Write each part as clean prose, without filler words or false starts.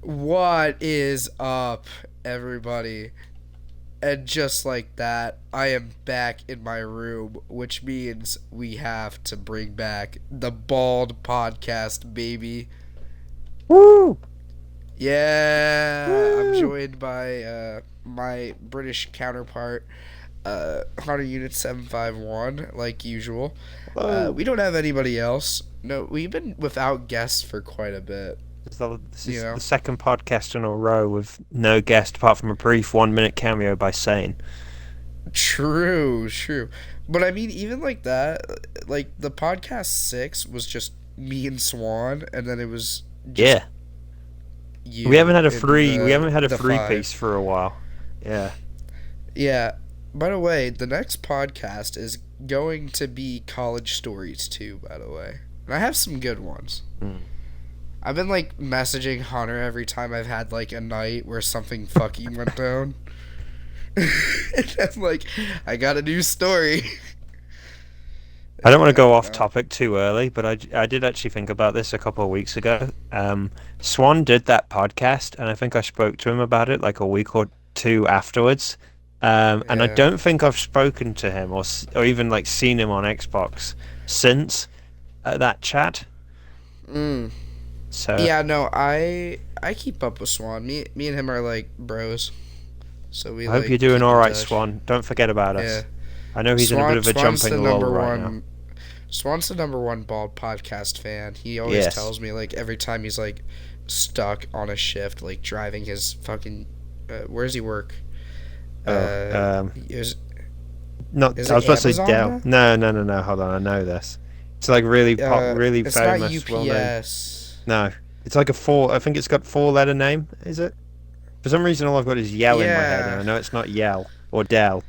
What is up, everybody? And just like that, I am back in my room, which means we have to bring back the Bald Podcast, baby. Woo! Yeah, I'm Woo! joined by my British counterpart, Hunter Unit 751, like usual. Whoa! We don't have anybody else. No, we've been without guests for quite a bit, This you is the know? second podcast in a row with no guest apart from a brief 1 minute cameo by Sane. True, true. But I mean, even like that, like the podcast six was just me and Swan, and then it was just Yeah. you in We haven't had a the free five. piece for a while. Yeah. Yeah. By the way, the next podcast is going to be college stories too. By the way, and I have some good ones. Hmm. I've been like messaging Hunter every time I've had like a night where something fucking went down. And I'm like, I got a new story. I don't want to Yeah, go off no. topic too early, but I did actually think about this a couple of weeks ago. Swan did that podcast, and I think I spoke to him about it like a week or two afterwards. And I Yeah. don't think I've spoken to him or even like seen him on Xbox since that chat. Mm. So Yeah, no, I keep up with Swan. Me and him are like bros, so we I hope you're like doing keep all in right, touch. Swan. Don't forget about Yeah, us. I know he's in a bit of a Swan's jumping the lull number right now. one. Swan's the number one Bald Podcast fan. He always Yes. tells me like every time he's like stuck on a shift, like driving his fucking. Where does he work? Oh, Is not. is I it was about to say Amazon Dell. now? No, no, no, no. Hold on, I know this. It's like really It's not famous, well-known. UPS. No, it's like a four. I think it's got four-letter name. Is it? For some reason, all I've got is Yell in my head, and Yeah, I know it's not Yell or Dell.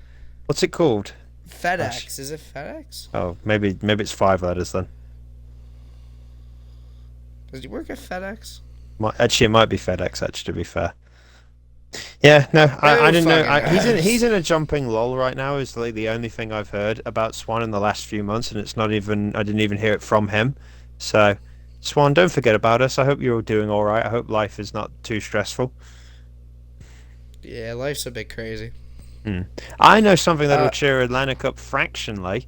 What's it called? Gosh. FedEx. Is it FedEx? Oh, maybe it's 5 letters then. Does he work at FedEx? Actually, it might be FedEx. Actually, to be fair. Yeah, no, I Who didn't know. fucking He's knows? in a jumping lull right now. Is like the only thing I've heard about Swan in the last few months, and it's not even. I didn't even hear it from him. So, Swan, don't forget about us. I hope you're all doing all right. I hope life is not too stressful. Yeah, life's a bit crazy. Hmm. I know something that'll Uh, cheer Atlantic up fractionally.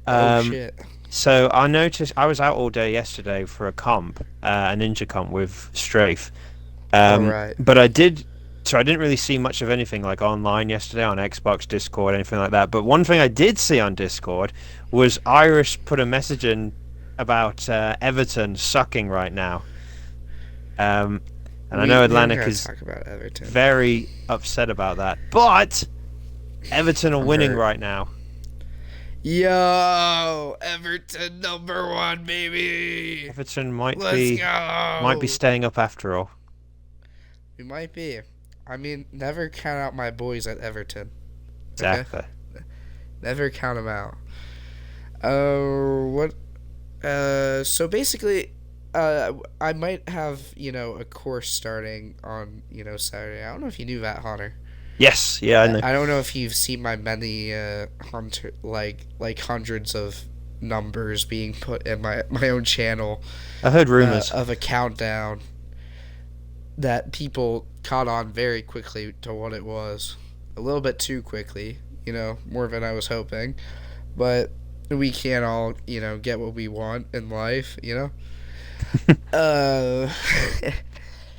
oh Um, shit. so I noticed I was out all day yesterday for a comp, a ninja comp with Strafe. All right. But I did, so I didn't really see much of anything like online yesterday on Xbox, Discord, anything like that. But one thing I did see on Discord was Irish put a message in about Everton sucking right now. Um, and I know We don't Atlantic gotta is talk about Everton. very upset about that. But Everton are I'm winning hurt. right now. Yo, Everton number one, baby. Everton Let's might be go. staying up after all. We might be. I mean, never count out my boys at Everton. Okay, Exactly. never count them out. What? So basically, I might have a course starting on Saturday. I don't know if you knew that, Hunter. Yes, yeah, I know. I don't know if you've seen my many hunter like hundreds of numbers being put in my own channel I heard rumors. of a countdown that people caught on very quickly to what it was. A little bit too quickly, more than I was hoping. But we can't all, get what we want in life. Uh,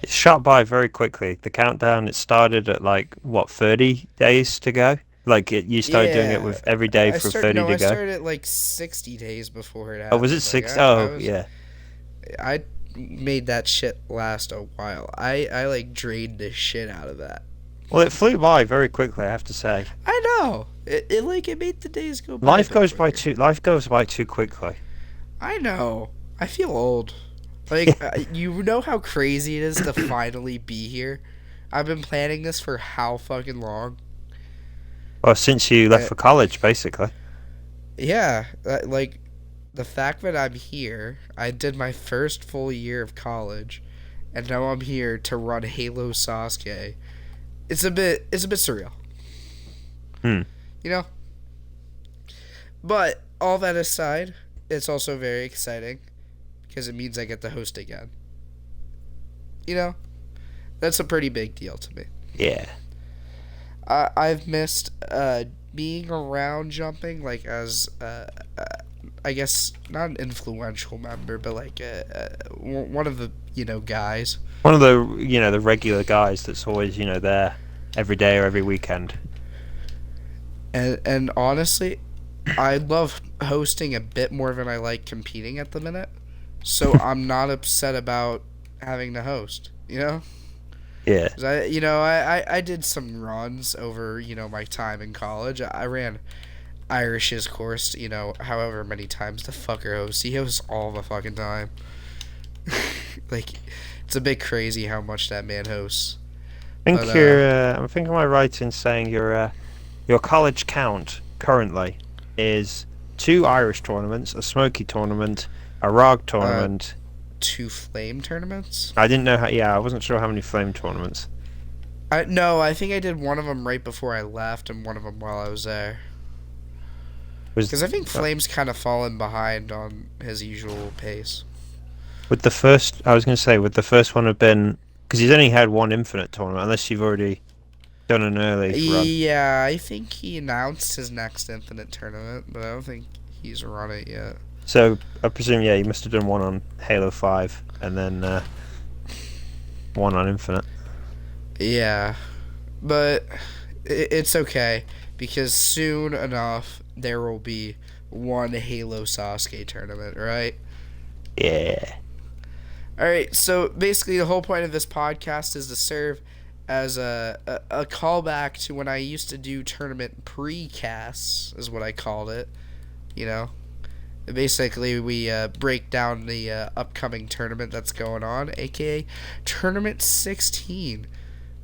It shot by very quickly. The countdown, it started at like what, 30 days to go? You started doing it yeah. with every day I for start 30 no, to I go. started at like 60 days before it Oh, was it happened. Like six? I Oh, was yeah. I made that shit last a while. I like drained the shit out of that. Well, it flew by very quickly, I have to say. I know. It made the days go by a bit quicker. Life goes by too quickly. I know. I feel old. Like you know how crazy it is to finally be here. I've been planning this for how fucking long? Well, since you left Uh, for college, basically. yeah, like the fact that I'm here. I did my first full year of college, and now I'm here to run Halo Sasuke. It's a bit surreal, Hmm. you know. But all that aside, it's also very exciting because it means I get to host again. You know, That's a pretty big deal to me. Yeah. I've missed being around jumping, like as I guess not an influential member, but like one of the guys. One of the the regular guys that's always there every day or every weekend. And honestly, I love hosting a bit more than I like competing at the minute. So I'm not upset about having to host. You know, Yeah. 'cause I did some runs over my time in college. I ran Irish's course. However many times the fucker hosts. He hosts all the fucking time. Like, it's a bit crazy how much that man hosts. I think But I think am I right in saying your college count currently is two Irish tournaments, a Smoky tournament, a ROG uh, tournament. two flame tournaments. I didn't know how. Yeah, I wasn't sure how many flame tournaments. No, I think I did one of them right before I left, and one of them while I was there. Was Because I think Flame's kind of fallen behind on his usual pace. would the first? I was going to say, would the first one have been? Because he's only had one Infinite tournament, unless you've already done an early run. Yeah, I think he announced his next Infinite tournament, but I don't think he's run it yet. So I presume, yeah, you must have done one on Halo 5 and then one on Infinite. Yeah, but it's okay because soon enough there will be one Halo Sasuke tournament, right? Yeah. All right, so basically the whole point of this podcast is to serve as a callback to when I used to do tournament precasts, is what I called it. You know, basically we break down the upcoming tournament that's going on, aka Tournament 16.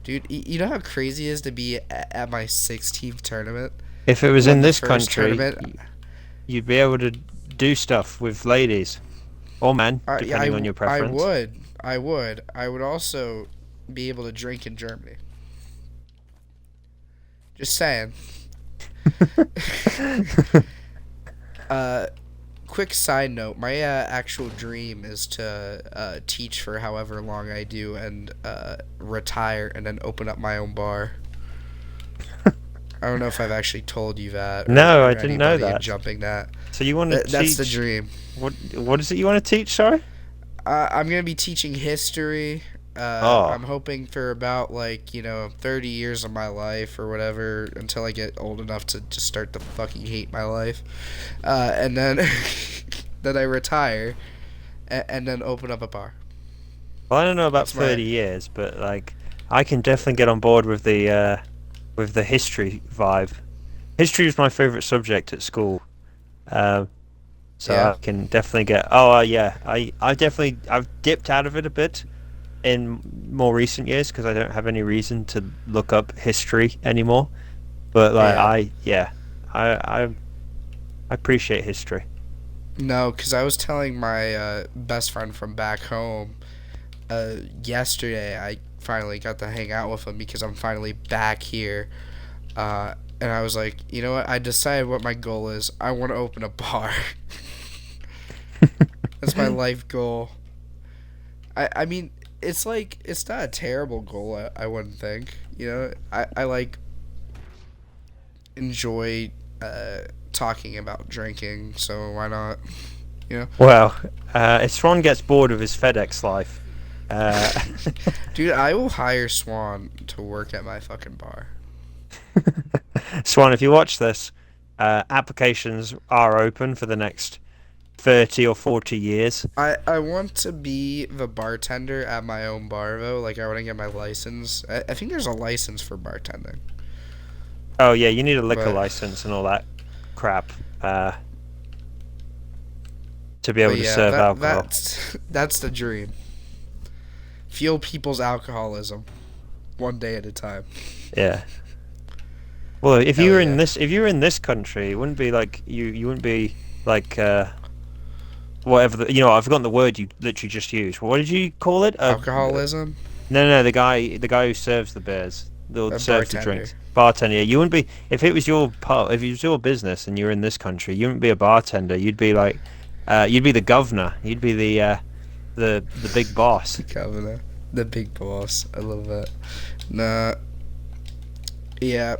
Dude, you know how crazy it is to be at my 16th tournament? If it was Won in the this first country, tournament. you'd be able to do stuff with ladies or men, Yeah, depending on your I preference. would. I would. I would also be able to drink in Germany. Just saying. uh, quick side note: my actual dream is to teach for however long I do, and retire, and then open up my own bar. I don't know if I've actually told you that, No, or I didn't know anybody in that. jumping that. So you want to That's the teach? dream. What is it you want to teach? Sorry. I'm gonna be teaching history. Oh, I'm hoping for about 30 years of my life or whatever until I get old enough to just start to fucking hate my life, and then then I retire, and then open up a bar. well, I don't know about That's my 30 years, but like I can definitely get on board with the history vibe. History was my favorite subject at school. Um, So yeah. I can definitely get. Oh yeah, I've dipped out of it a bit in more recent years because I don't have any reason to look up history anymore. But like Yeah. I appreciate history. No, because I was telling my best friend from back home yesterday. I finally got to hang out with him because I'm finally back here. And I was like, you know what? I decided what my goal is. I want to open a bar. That's my life goal. I mean, it's not a terrible goal. I wouldn't think. I like enjoy talking about drinking. So why not? You know, Well, if Swan gets bored of his FedEx life, uh, dude, I will hire Swan to work at my fucking bar. Swan, if you watch this, applications are open for the next 30 or 40 years. I want to be the bartender at my own bar though. Like I want to get my license. I think there's a license for bartending, Oh yeah, you need a liquor but license and all that crap to be able but to yeah, serve that alcohol. that's the dream. Fuel people's alcoholism, one day at a time. Yeah. Well, Hell yeah. if you were in this country, it wouldn't be like you wouldn't be like whatever I've forgotten the word you literally just used. What did you call it? Alcoholism, No, the guy who serves the beers, a serves the bartender. drinks, bartender. Yeah, you wouldn't be if it was your pub, if it was your business and you're in this country, you wouldn't be a bartender. You'd be like, you'd be the governor. You'd be the big boss. The governor. The big boss. I love that. Nah. Yeah.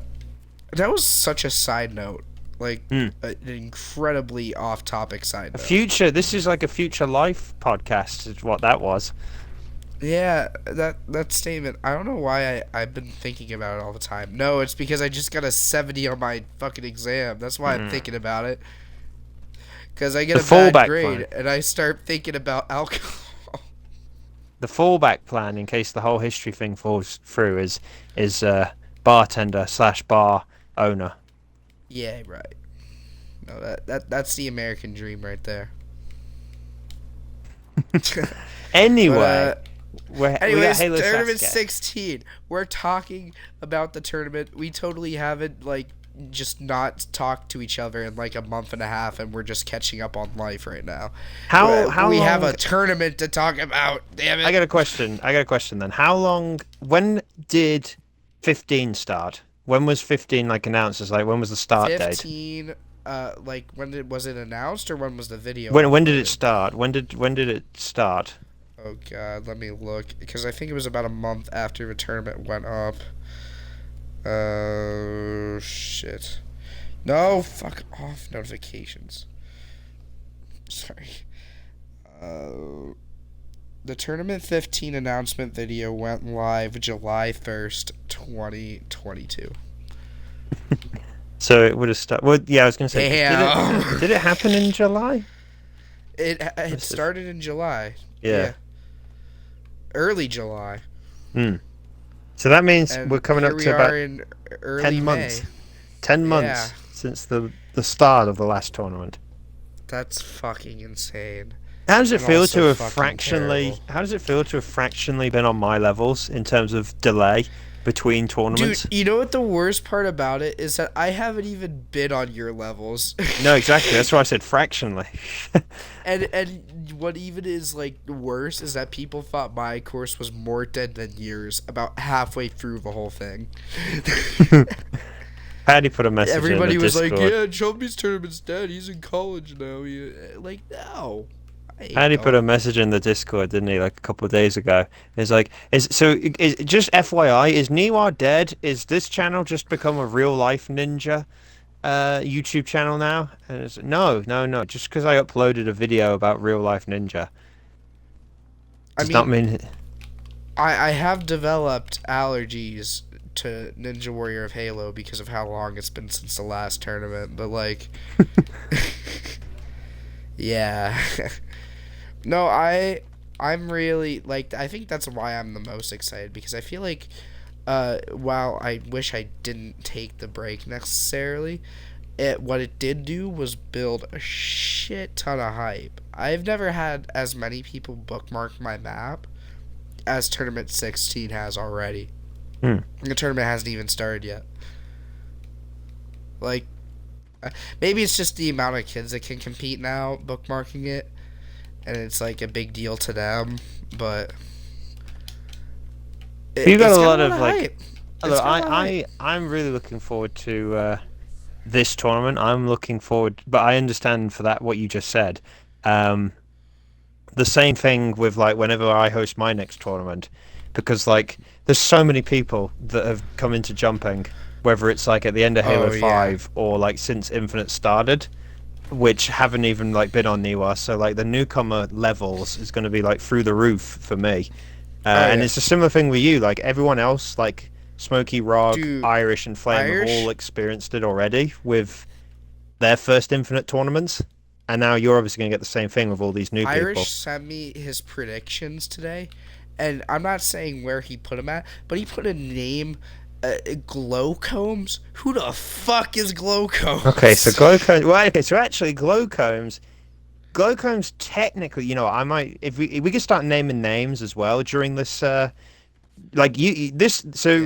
That was such a side note. Like, Hmm. an incredibly off-topic side A note. future. This is like a future life podcast. Is what that was. Yeah, that statement. I don't know why I've been thinking about it all the time. No, it's because I just got a 70 on my fucking exam. That's why I'm Hmm. thinking about it. Because I get The a bad fallback grade plan. and I start thinking about alcohol. The fallback plan in case the whole history thing falls through is bartender slash bar owner. Yeah, right. No, that's the American dream right there. But Anyway, we got anyways, Halo tournament Sasuke. 16. We're talking about the tournament. We totally haven't like just not talked to each other in like a month and a half, and we're just catching up on life right now. How We have long? a tournament to talk about. Damn I it. got a question. I got a question then. How long? When did 15 start? When was 15 like announced as like when was the start date? 15. Like was it announced or when was the video When did it uploaded? start? When did it start? Oh God, let me look because I think it was about a month after the tournament went up. Oh shit. No, fuck off notifications. Sorry. Uh, the tournament 15 announcement video went live July 1st, 2022. So it would have started. Well, yeah, I was gonna say, Damn. did it happen in July? It Must have. started in July. Yeah. Yeah, early July. Hmm. So that means we're And coming here up we to are about in early 10 May. months. 10 Yeah, months since the start of the last tournament. that's fucking insane. How does it And feel also to have fucking fractionally? terrible. How does it feel to have fractionally been on my levels in terms of delay between Dude, tournaments? you know what the worst part about it is that I haven't even been on your levels. No, exactly. That's why I said fractionally. and what even is like worse is that people thought my course was more dead than yours about halfway through the whole thing. Paddy put a message in the Everybody was like, Discord. "Yeah, Chubby's tournament's dead. He's in college now." Like, no, I ain't Paddy put a going. message in the Discord, didn't he, like a couple of days ago? It's like, is just FYI, is Niwa dead? Is this channel just become a real life ninja YouTube channel now? And it's no, no, no. Just because I uploaded a video about real life ninja I does not mean, mean. I have developed allergies to Ninja Warrior of Halo because of how long it's been since the last tournament. But like, yeah, no, I'm really like I think that's why I'm the most excited because I feel like while I wish I didn't take the break necessarily, what it did do was build a shit ton of hype. I've never had as many people bookmark my map as Tournament 16 has already. Hmm. The tournament hasn't even started yet. Like, maybe it's just the amount of kids that can compete now bookmarking it, and it's like a big deal to them. But You got it's a got a lot lot of of like. hype. It's Look, got a lot of hype. I'm really looking forward to this tournament. I'm looking forward, but I understand for that what you just said. Um, the same thing with like whenever I host my next tournament, because like there's so many people that have come into jumping, whether it's like at the end of Halo Oh yeah. 5 or like since Infinite started, which haven't even like been on Niwa. So like the newcomer levels is going to be like through the roof for me. Oh And yeah. it's a similar thing with you. Like everyone else, like Smokey, Rog, Dude, Irish, and Flame have all Irish experienced it already with their first Infinite tournaments, and now you're obviously going to get the same thing with all these new Irish people. sent me his predictions today, and I'm not saying where he put him at, but he put a name, Glowcombs. Who the fuck is Okay, so Glowcombs? Glowcombs. Well, okay, so actually, Glowcombs technically, I might if we could start naming names as well during this like this so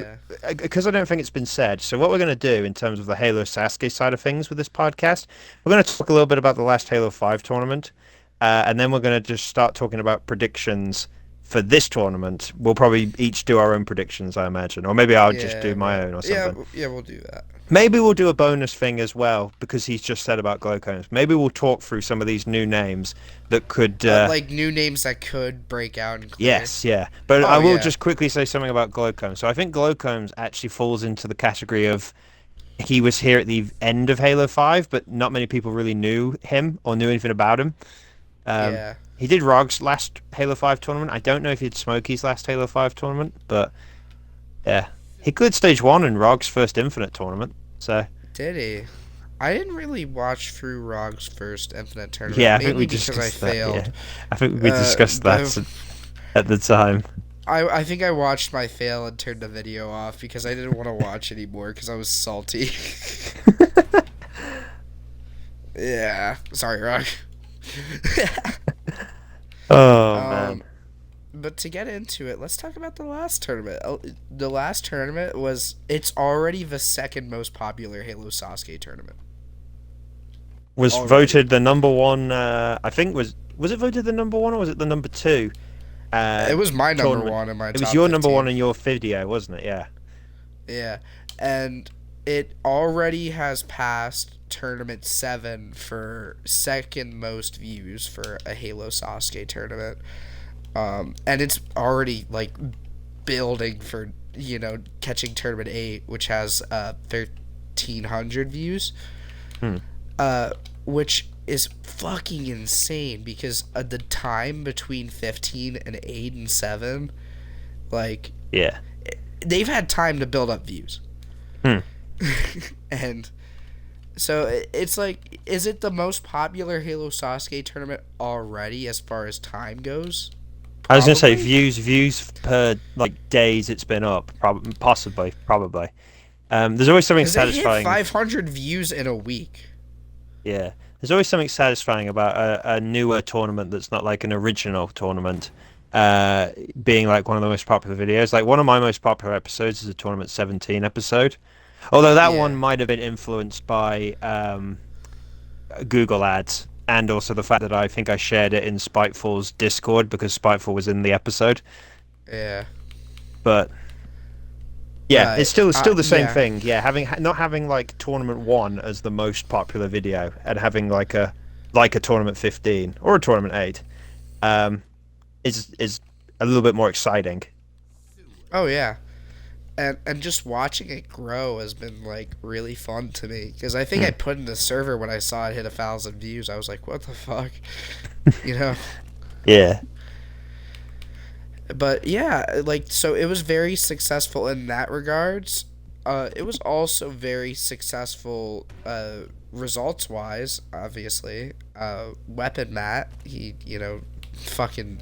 Yeah. because I don't think it's been said. So what we're going to do in terms of the Halo Sasuke side of things with this podcast, we're going to talk a little bit about the last Halo 5 tournament, and then we're going to just start talking about predictions for this tournament, we'll probably each do our own predictions, I imagine, or maybe I'll just Yeah, do my right. own or Yeah, something. yeah, we'll do that. Maybe we'll do a bonus thing as well because he's just said about glow cones. Maybe we'll talk through some of these new names that could. Like new names that could break out and clear. Yes, yeah. But I Oh will yeah, just quickly say something about glow cones. So I think glow cones actually falls into the category of he was here at the end of Halo 5, but not many people really knew him or knew anything about him. yeah. He did Rog's last Halo 5 tournament. I don't know if he did Smokey's last Halo 5 tournament, but yeah. He cleared stage 1 in Rog's first Infinite tournament. So, Did he? I didn't really watch through Rog's first Infinite tournament, yeah, I think we mainly because I discussed that. Yeah. failed. I think we discussed that But at the time. I think I watched my fail and turned the video off because I didn't want to watch anymore because I was salty. Yeah, sorry, Rog. Oh man. um, but to get into it, let's talk about the last tournament. The last tournament it's already the second most popular Halo Sasuke tournament. Was Already. voted the number one. I think was it voted the number one or was it the number two It was my number tournament? one in my It was top your number one 15. in your video, wasn't it? Yeah. Yeah. And it already has passed tournament 7 for second most views for a Halo Sasuke tournament. And it's already like building for, catching tournament 8, which has 1,300 views. Hmm. Which is fucking insane because the time between 15 and 8 and 7, like, Yeah. they've had time to build up views. Hmm. And so it's like, is it the most popular Halo Sasuke tournament already as far as time goes? I was gonna say Probably. views per like days it's been up, possibly, probably. There's always something Because they hit satisfying. 500 views in a week. Yeah, there's always something satisfying about a newer tournament that's not like an original tournament, being like one of the most popular videos. Like one of my most popular episodes is a tournament 17 episode, although that one Yeah. might have been influenced by Google ads and also the fact that I think I shared it in Spiteful's Discord because Spiteful was in the episode. Yeah. But yeah, it's But, still the same yeah. thing. Yeah, having not having like tournament 1 as the most popular video and having like a tournament 15 or a tournament 8 um is a little bit more exciting. Oh, yeah. And just watching it grow has been like really fun to me because I think I Hmm. put in the server when I saw it hit 1,000 views. I was like, what the fuck, you know? Yeah. But yeah, like so it was very successful in that regards. It was also very successful results wise. Obviously, Weapon Matt he fucking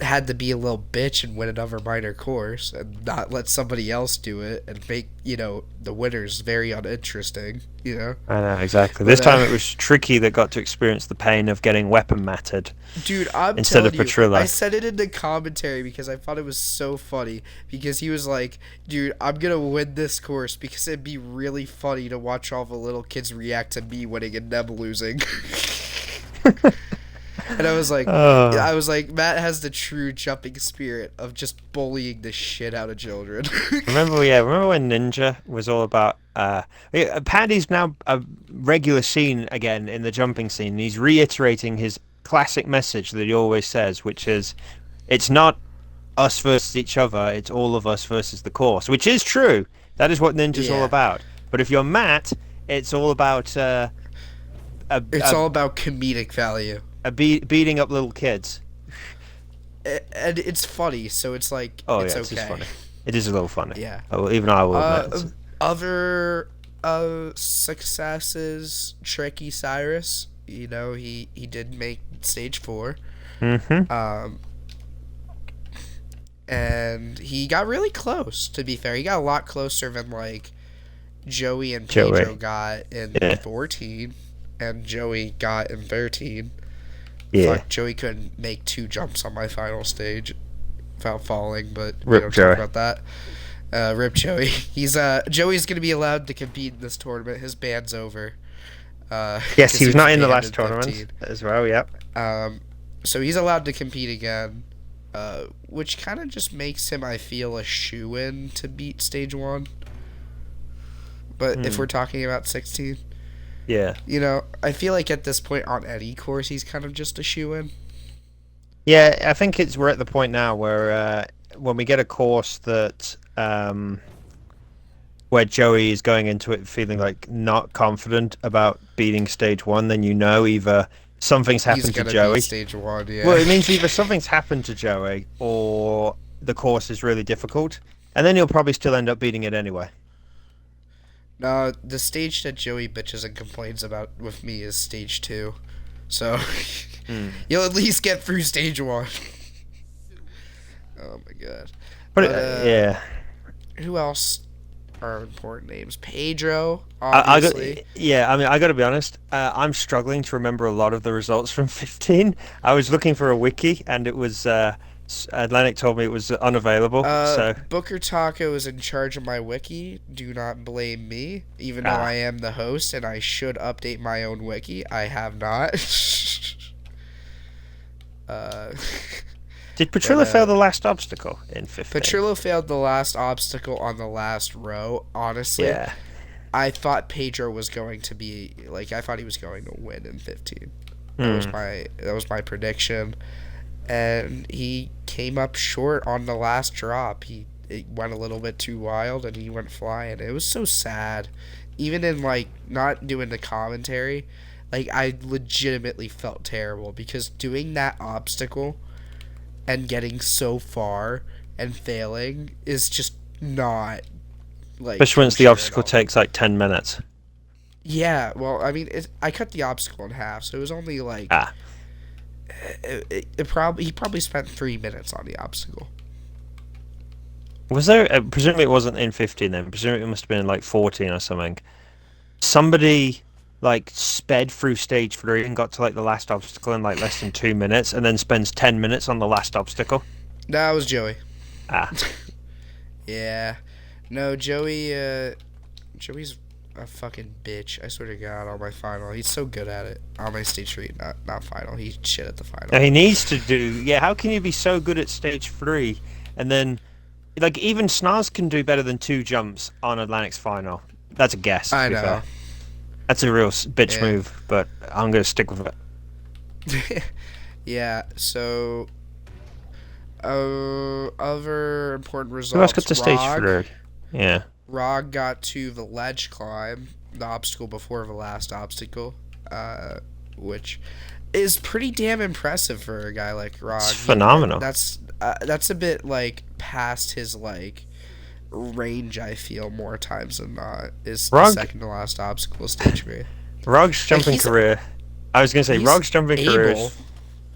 had to be a little bitch and win another minor course and not let somebody else do it and make the winners very uninteresting. I know exactly. But This time it was Tricky that got to experience the pain of getting weapon mattered dude, I'm instead telling of you, I Petrillo. said it in the commentary because I thought it was so funny because he was like, dude, I'm gonna win this course because it'd be really funny to watch all the little kids react to me winning and them losing. And Oh. I was like, Matt has the true jumping spirit of just bullying the shit out of children. Remember when Ninja was all about yeah, Paddy's now a regular scene again in the jumping scene. And he's reiterating his classic message that he always says, which is it's not us versus each other, it's all of us versus the course, which is true. That is what Ninja's all Yeah, about. But if you're Matt, it's all about a, it's a, all about comedic value, beating up little kids. and it's funny, so it's like Oh it's yeah, it's just okay. funny. It is a little funny. Yeah. Oh, even I will admit Uh, it. Other successes, Tricky Cyrus. He did make stage 4. Mm-hmm. Um, and he got really close. To be fair, he got a lot closer than like Joey and Pedro Joey. got in Yeah. 14, and Joey got in 13. Yeah. Fuck, Joey couldn't make 2 jumps on my final stage without falling, but we Rip don't talk Joey. about that. Rip Joey. Joey's gonna be allowed to compete in this tournament. His ban's over. Yes, 'Cause he he was was not in the banned last in tournament 15. as well. Yep. So he's allowed to compete again. which kind of just makes him, I feel, a shoe-in to beat stage 1. But if Hmm. we're talking about 16, Yeah. I feel like at this point on any course, he's kind of just a shoe-in. Yeah, I think we're at the point now where when we get a course that where Joey is going into it feeling like not confident about beating stage 1, then either something's He's happened to gonna beat Joey. stage 1, Well, yeah. it means either something's happened to Joey or the course is really difficult, and then he'll probably still end up beating it anyway. No, the stage that Joey bitches and complains about with me is stage 2. So, Hmm. you'll at least get through stage 1. Oh my god. But But, yeah, who else are important names? Pedro, I got obviously. yeah. I mean, I got to be honest. I'm struggling to remember a lot of the results from 15. I was looking for a wiki, and it was Atlantic told me it was unavailable. So Booker Taco is in charge of my wiki. Do not blame me, even though I ah, am the host and I should update my own wiki. I have not. uh, did but Petrilla fail the last obstacle in 15? Petrillo failed the last obstacle on the last row. Honestly, Yeah. I thought Pedro was going to be like I thought he was going to win in 15. Hmm. That was my prediction, and he came up short on the last drop. It went a little bit too wild, and he went flying. It was so sad. Even in like not doing the commentary, like I legitimately felt terrible because doing that obstacle and getting so far and failing is just not like Especially once the kosher at obstacle all. takes like 10 minutes. Yeah, well, I mean, I cut the obstacle in half, so it was only like Ah. it probably he probably spent 3 minutes on the obstacle. Was there, presumably it wasn't in 15 then, presumably it must have been in like 14 or something. Somebody like sped through stage 3 and got to like the last obstacle in like less than 2 minutes and then spends 10 minutes on the last obstacle. That was Joey. Ah. Yeah, no, Joey's a fucking bitch. I swear to God, on my final, he's so good at it. On my stage 3, not final. He's shit at the final. Now he needs to do, yeah, how can you be so good at stage 3 and then, like, even Snars can do better than 2 jumps on Atlantic's final? That's a guess, to I be fair. know. That's a real bitch Yeah. move, but I'm going to stick with it. Yeah. So, other important Who else got results. to stage 3? Yeah. Rog got to the ledge climb, the obstacle before the last obstacle, which is pretty damn impressive for a guy like It's Rog. phenomenal. That's a bit like past his like range. I feel more times than not is the Rog, second to last obstacle stage 3. Rog's Like jumping career. I was going to say, he's Rog's jumping career able. is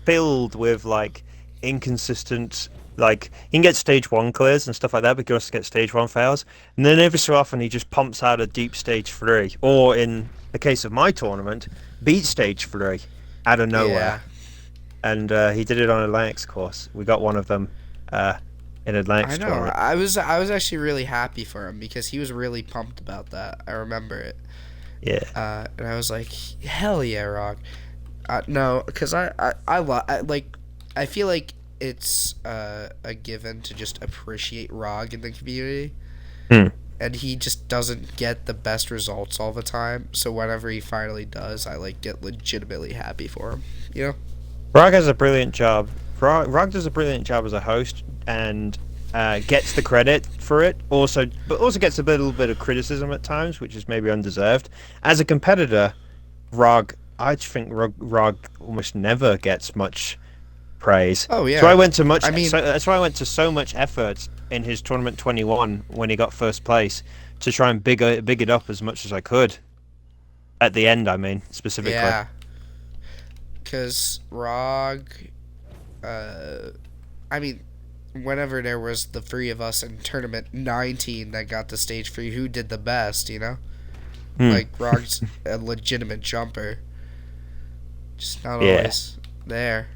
filled with like inconsistent. Like he can get stage 1 clears and stuff like that, but he also get stage 1 fails. And then every so often he just pumps out a deep stage 3, or in the case of my tournament, beat stage 3 out of nowhere. Yeah, And he did it on Atlantic's course. We got one of them uh, in I Atlantic's know. tournament. I was actually really happy for him because he was really pumped about that. I remember it. Yeah. And I was like, hell yeah, Rock. No, because like, I feel like it's a given to just appreciate Rog in the community, Hmm. and he just doesn't get the best results all the time. So whenever he finally does, I like get legitimately happy for him. You know? Rog has a brilliant job. Rog does a brilliant job as a host and gets the credit for it. But also gets a little bit of criticism at times, which is maybe undeserved. As a competitor, I think Rog almost never gets much praise. Oh So I yeah. went to much. I mean, So that's why I went to so much effort in his tournament 21 when he got first place to try and big it up as much as I could. At the end, I mean specifically. yeah, because Rog. Uh, I mean, whenever there was the three of us in tournament 19 that got the stage free, who did the best? You know? Hmm. Like Rog's a legitimate jumper, just not Yeah. always there.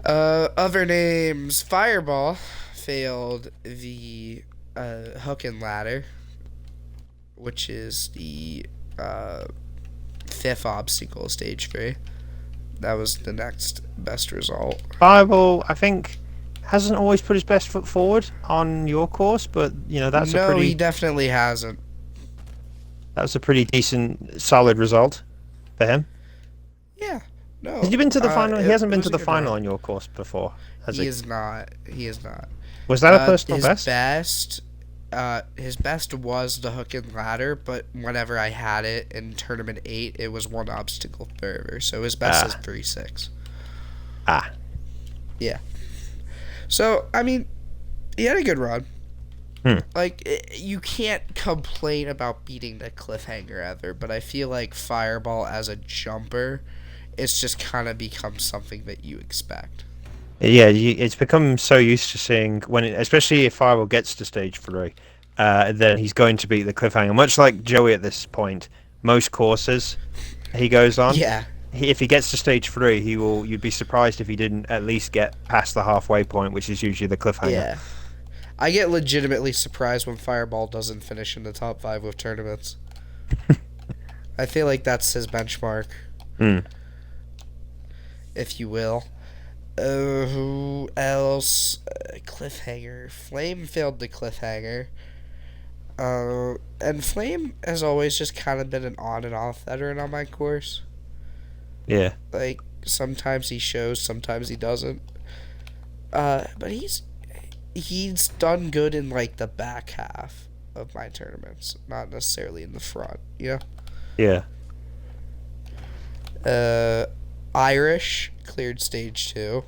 Other names: Fireball failed the hook and ladder, which is the fifth obstacle stage 3. That was the next best result. Fireball, I think, hasn't always put his best foot forward on your course, but that's a No, he pretty definitely hasn't. decent, solid result for him. Yeah, Has no, he been to the final? He hasn't it been was to a the good final run. on your course before, has He he? is not. He is not. Was that a personal His best? best, his best was the hook and ladder, but whenever I had it in tournament 8, it was one obstacle further. So his best is Ah, 3.6. ah. Yeah. So I mean, he had a good run. Hmm. Like you can't complain about beating the cliffhanger ever, but I feel like Fireball as a jumper, it's just kind of become something that you expect. Yeah, it's become so used to seeing especially if Firewall gets to stage 3, then he's going to beat the cliffhanger. Much like Joey at this point, most courses he goes on, Yeah, if he gets to stage 3, he will. You'd be surprised if he didn't at least get past the halfway point, which is usually the cliffhanger. yeah. I get legitimately surprised when Fireball doesn't finish in the top 5 with tournaments. I feel like that's his benchmark, Hmm. if you will. Who else? Cliffhanger. Flame failed the cliffhanger. And Flame has always just kind of been an on and off veteran on my course. Yeah. Like sometimes he shows, sometimes he doesn't. But he's done good in like the back half of my tournaments, not necessarily in the front. You Yeah. know. Irish cleared stage 2.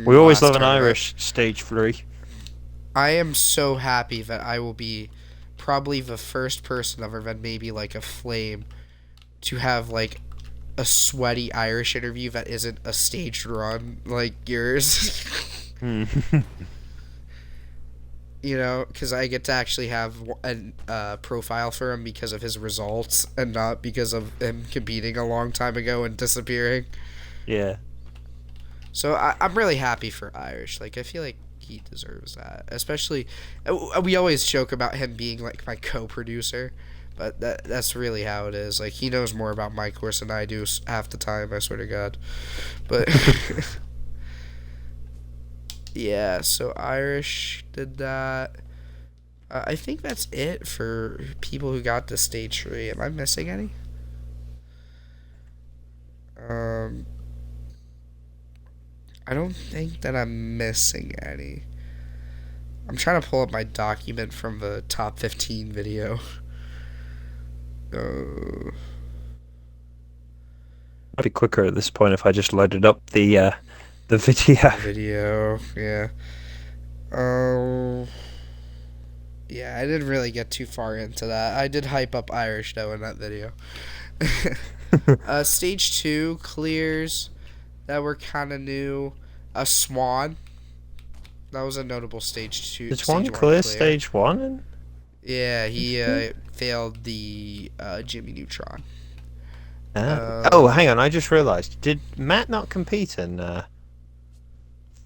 We always Last love an tournament. Irish stage 3. I am so happy that I will be probably the first person other than maybe like a Flame to have like a sweaty Irish interview that isn't a staged run like yours. Hmm. You know, because I get to actually have a profile for him because of his results and not because of him competing a long time ago and disappearing. Yeah. So I'm really happy for Irish. Like, I feel like he deserves that. Especially, we always joke about him being like my co-producer, but that's really how it is. Like, he knows more about my course than I do half the time. I swear to God. But yeah, so Irish did that. I think that's it for people who got to stage 3. Am I missing any? Um, I don't think that I'm missing any. I'm trying to pull up my document from the top 15 video. Uh, Might be quicker at this point if I just loaded up the video. the video, yeah. Oh, yeah, I didn't really get too far into that. I did hype up Irish, though, in that video. Stage 2 clears that were kind of new. A Swan. That was a notable Did stage one one clear clear. stage 1 Yeah, he 15? failed the Jimmy Neutron. Oh, Um, hang on! I just realised. Did Matt not compete in?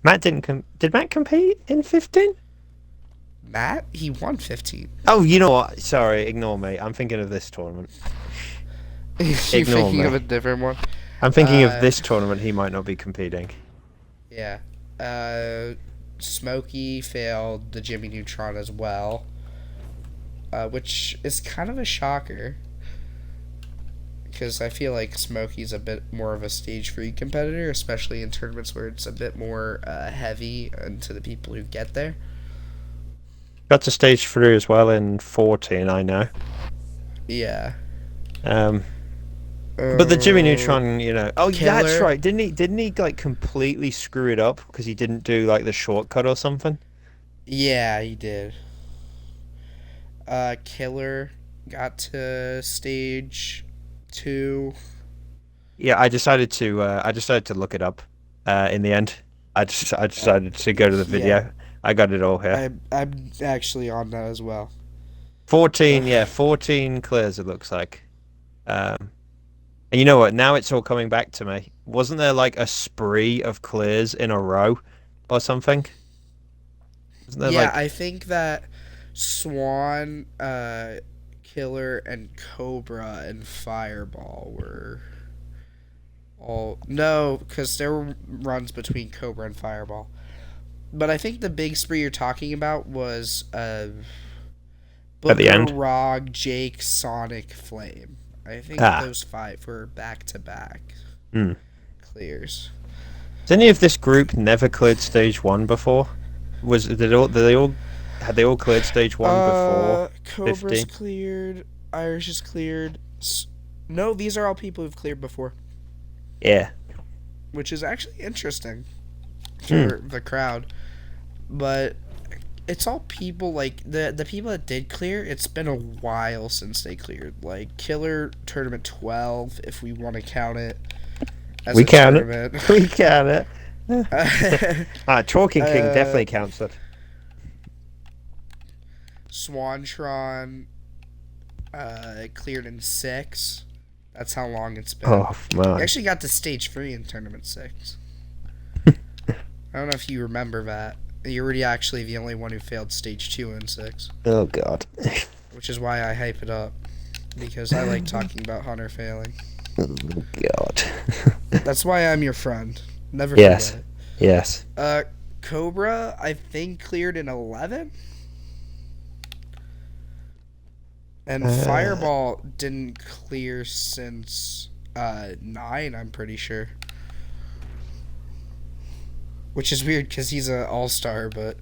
Matt didn't. Did Matt compete in 15? Matt, he won 15. Oh, you know what? Sorry, ignore me. I'm thinking of this tournament. You Ignore thinking of me. a different one? I'm thinking of Uh, this tournament. He might not be competing. yeah. Smokey failed the Jimmy Neutron as well, which is kind of a shocker because I feel like Smokey's a bit more of a stage free competitor, especially in tournaments where it's a bit more heavy to the people who get there. Got to stage 3 as well in 14. I know. Yeah. Um, but the Jimmy Uh, Neutron, Oh, that's Killer. right. Didn't he like completely screw it up because he didn't do like the shortcut or something? Yeah, he did. Killer got to stage 2. Yeah, I decided to look it up. In the end, I Uh, decided to go to the yeah, video. I got it all here. I'm actually on that as well. Uh, 14, yeah, 14 clears it looks like. Um, and you know what? Now it's all coming back to me. Wasn't there like a spree of clears in a row or something? Wasn't there yeah, like I think that Swan, Killer, and Cobra and Fireball were all no, because there were runs between Cobra and Fireball. But I think the big spree you're talking about was At the Booker, end. Rog, Jake, Sonic, Flame. I think Ah. those five were back to back Hmm. clears. Has any of this group never cleared stage one before? Had they all cleared stage one before Cobra's 15? cleared. Irish is cleared. No, these are all people who've cleared before, Yeah. which is actually interesting Hmm. for the crowd. But it's all people like the people that did clear. It's been a while since they cleared. Like Killer Tournament 12, if we want to count it as We a count it. tournament. We count it. Chalking King uh, definitely counts it. Swantron cleared in 6. That's how long it's been. Oh He man. actually got to stage 3 in Tournament 6. I don't know if you remember that. You were actually the only one who failed stage 2 in 6, Oh god. which is why I hype it up. Because I like talking about Hunter failing. Oh god. That's why I'm your friend. Never Yes. forget. Yes. Cobra, I think, cleared in 11? And Uh, Fireball didn't clear since 9, I'm pretty sure. Which is weird because he's an all-star, but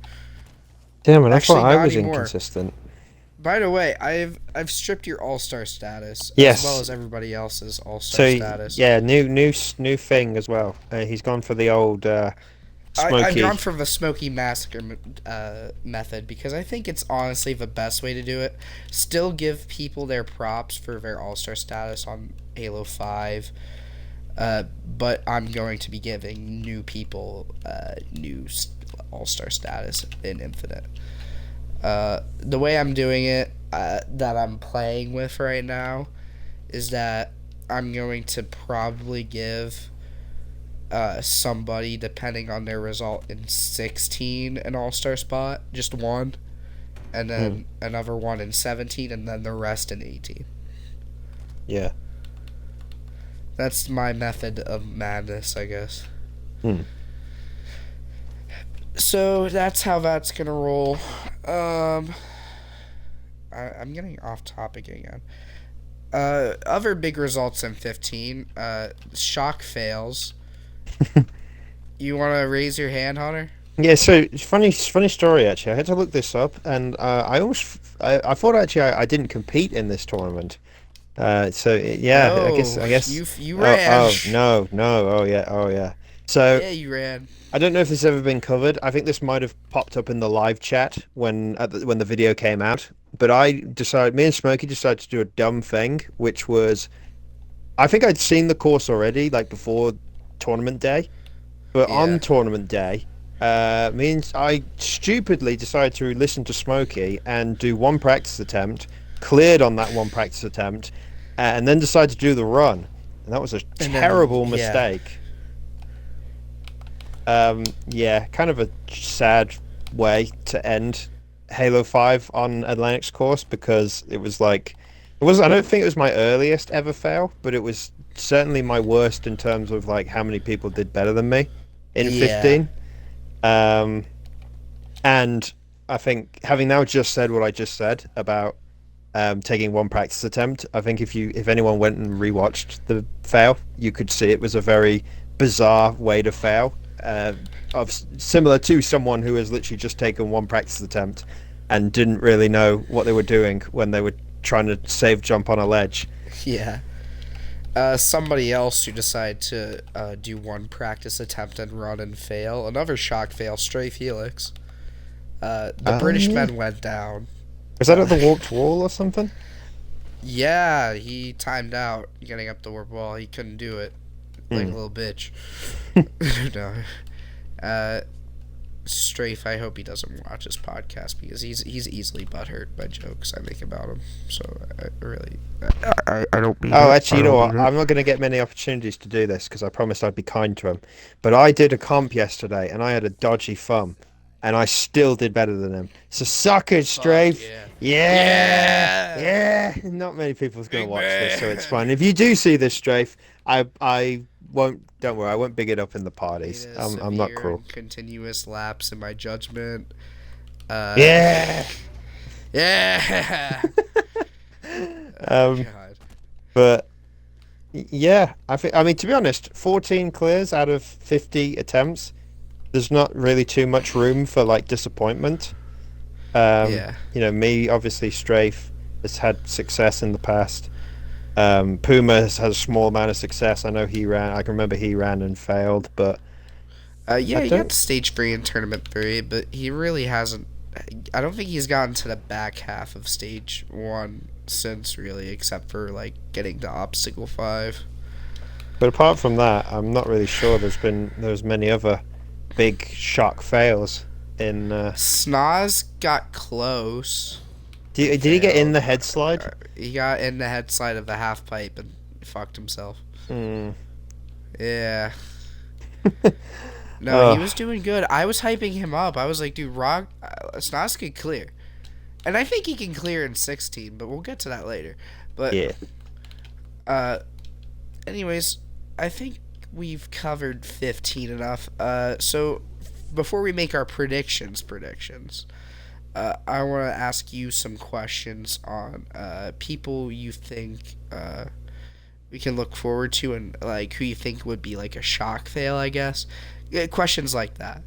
Damn it, I thought actually I not was anymore. inconsistent. By the way, I've stripped your all-star status as well Yes. as everybody else's all-star So status. yeah, new thing as well. He's gone for the old I've gone smoky. for the Smoky Massacre method because I think it's honestly the best way to do it. Still give people their props for their All Star status on Halo 5, but I'm going to be giving new people new All Star status in Infinite. The way I'm doing it, that I'm playing with right now, is that I'm going to probably give somebody, depending on their result in 16, an all star spot, just one, and Hmm, then another one in 17, and then the rest in 18. yeah. That's my method of madness, I guess. Hmm. So that's how that's gonna roll. Um, I'm getting off topic again. Other big results in 15. Shock fails. You want to raise your hand, Hunter? Yeah, so it's funny story actually. I had to look this up, and I thought actually I didn't compete in this tournament. Yeah, No, I guess. you Oh, ran. oh no, no, oh yeah. So Yeah, you ran. I don't know if this has ever been covered. I think this might have popped up in the live chat when the video came out. But me and Smokey decided to do a dumb thing, which was I think I'd seen the course already, like before tournament day. But on Yeah. tournament day, means I stupidly decided to listen to Smokey and do one practice attempt, cleared on that one practice attempt, and then decided to do the run. And that was a And then, terrible yeah. mistake. Yeah, kind of a sad way to end Halo 5 on a Linux course because it was like I don't think it was my earliest ever fail, but it was certainly my worst in terms of like how many people did better than me in Yeah. 15. Um, and I think having now just said what I just said about taking one practice attempt, I think if anyone went and rewatched the fail, you could see it was a very bizarre way to fail. Similar to someone who has literally just taken one practice attempt and didn't really know what they were doing when they were trying to save jump on a ledge. Yeah. Somebody else who decided to do one practice attempt and run and fail. Another shock fail, Stray Felix. The Oh British yeah, men went down. was that at Uh, the warped wall or something? yeah, he timed out getting up the warp wall. He couldn't do it. Like a Hmm. little bitch. No. Uh, Strafe, I hope he doesn't watch this podcast because he's easily butthurt by jokes I make about him. So I really, I don't mean Oh, it. actually, I you know don't what? mean it. I'm not going to get many opportunities to do this because I promised I'd be kind to him. But I did a comp yesterday and I had a dodgy thumb and I still did better than him. So suck it, Fuck Strafe. yeah. Yeah, Yeah! yeah. Not many people's going to Big watch this, so it's man! fine. If you do see this, Strafe, I won't. Don't worry, I won't big it up in the Made parties. a I'm not severe cruel. and continuous lapse in my judgment. Uh, Yeah. yeah. Oh Um, God. but yeah, I think. I mean, to be honest, 14 clears out of 50 attempts. There's not really too much room for like disappointment. Yeah. Me obviously Strafe has had success in the past. Puma has had a small amount of success. I know he ran. I can remember he ran and failed, but I Yeah, he got don't. to stage 3 in tournament 3, but he really hasn't. I don't think he's gotten to the back half of stage 1 since, really, except for, like, getting to obstacle 5. But apart from that, I'm not really sure. There's many other big shock fails in. Snoz got close and Did he get in failed. the head slide? He got in the head side of the half pipe and fucked himself. Mm. Yeah. No, he Oh, was doing good. I was hyping him up. I was like, dude, Snoz could clear. And I think he can clear in 16, but we'll get to that later. But, yeah. uh, anyways, I think we've covered 15 enough. So before we make our predictions, I want to ask you some questions on people you think we can look forward to and like who you think would be like a shock fail, I guess. Yeah, questions like that.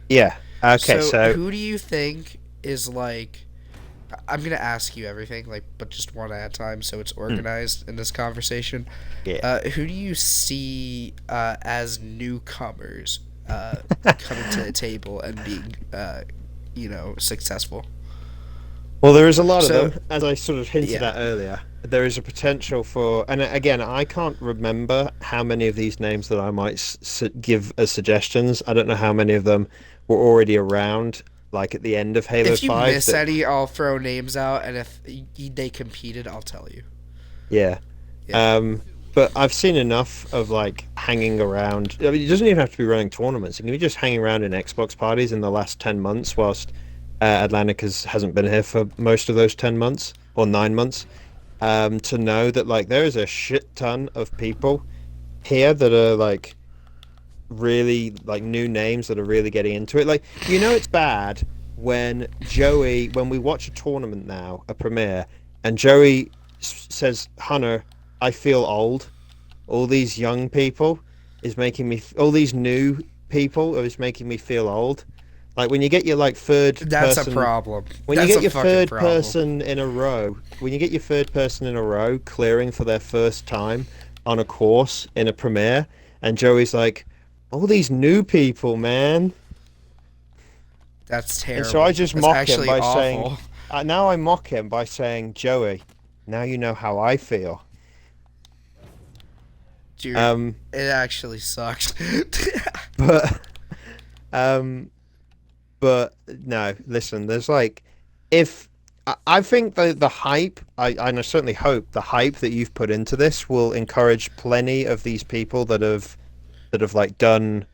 Yeah. Okay, So so who do you think is like? I'm gonna ask you everything, like, but just one at a time, so it's mm, organized in this conversation. yeah. Who do you see as newcomers coming to the table and being, successful? Well, there is a lot of So them, as I sort of hinted yeah, at earlier. There is a potential for, and again, I can't remember how many of these names that I might give as suggestions. I don't know how many of them were already around, like at the end of Halo if you 5. miss That, any, I'll throw names out, and if they competed, I'll tell you. yeah. Yeah. Um, but I've seen enough of like hanging around. I mean, it doesn't even have to be running tournaments. It can be just hanging around in Xbox parties in the last 10 months, whilst Atlantic hasn't been here for most of those 10 months or 9 months. To know that like there is a shit ton of people here that are like really like new names that are really getting into it. Like, it's bad when we watch a tournament now, a premiere, and Joey says, Hunter, I feel old. All these young people all these new people is making me feel old. Like when you get your like third That's a person problem. when you That's get a your fucking third problem. person in a row, when you get your third person in a row clearing for their first time on a course in a premiere, and Joey's like, all these new people, man. That's And so I terrible. just That's mock him actually by saying, awful. now I mock him by saying, Joey, now you know how I feel. Dude, Um, it actually sucks. but, um, but no, listen, there's like, if I think the hype, and I certainly hope the hype that you've put into this will encourage plenty of these people that have like done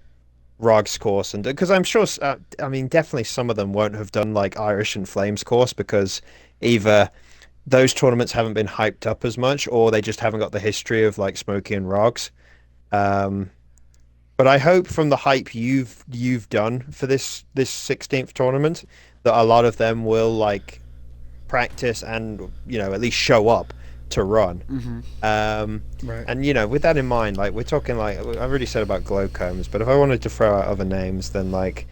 Rog's course, and because I'm sure, I mean, definitely some of them won't have done like Irish and Flames course because either those tournaments haven't been hyped up as much, or they just haven't got the history of like Smokey and Rogs. Um, but I hope from the hype you've done for this 16th tournament that a lot of them will like practice and at least show up to run. hmm Um, Right. and with that in mind, like we're talking like I've already said about Glowcombs, but if I wanted to throw out other names, then like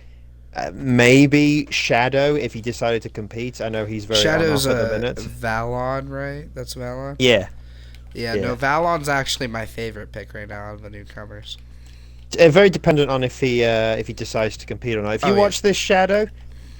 maybe Shadow if he decided to compete. I know he's very on Shadow's off at the a minute. Valon, right? That's Valon? Yeah, Yeah, no, yeah. Valon's actually my favorite pick right now of the newcomers. Very dependent on if he decides to compete or not. If you Oh, yeah. watch this Shadow,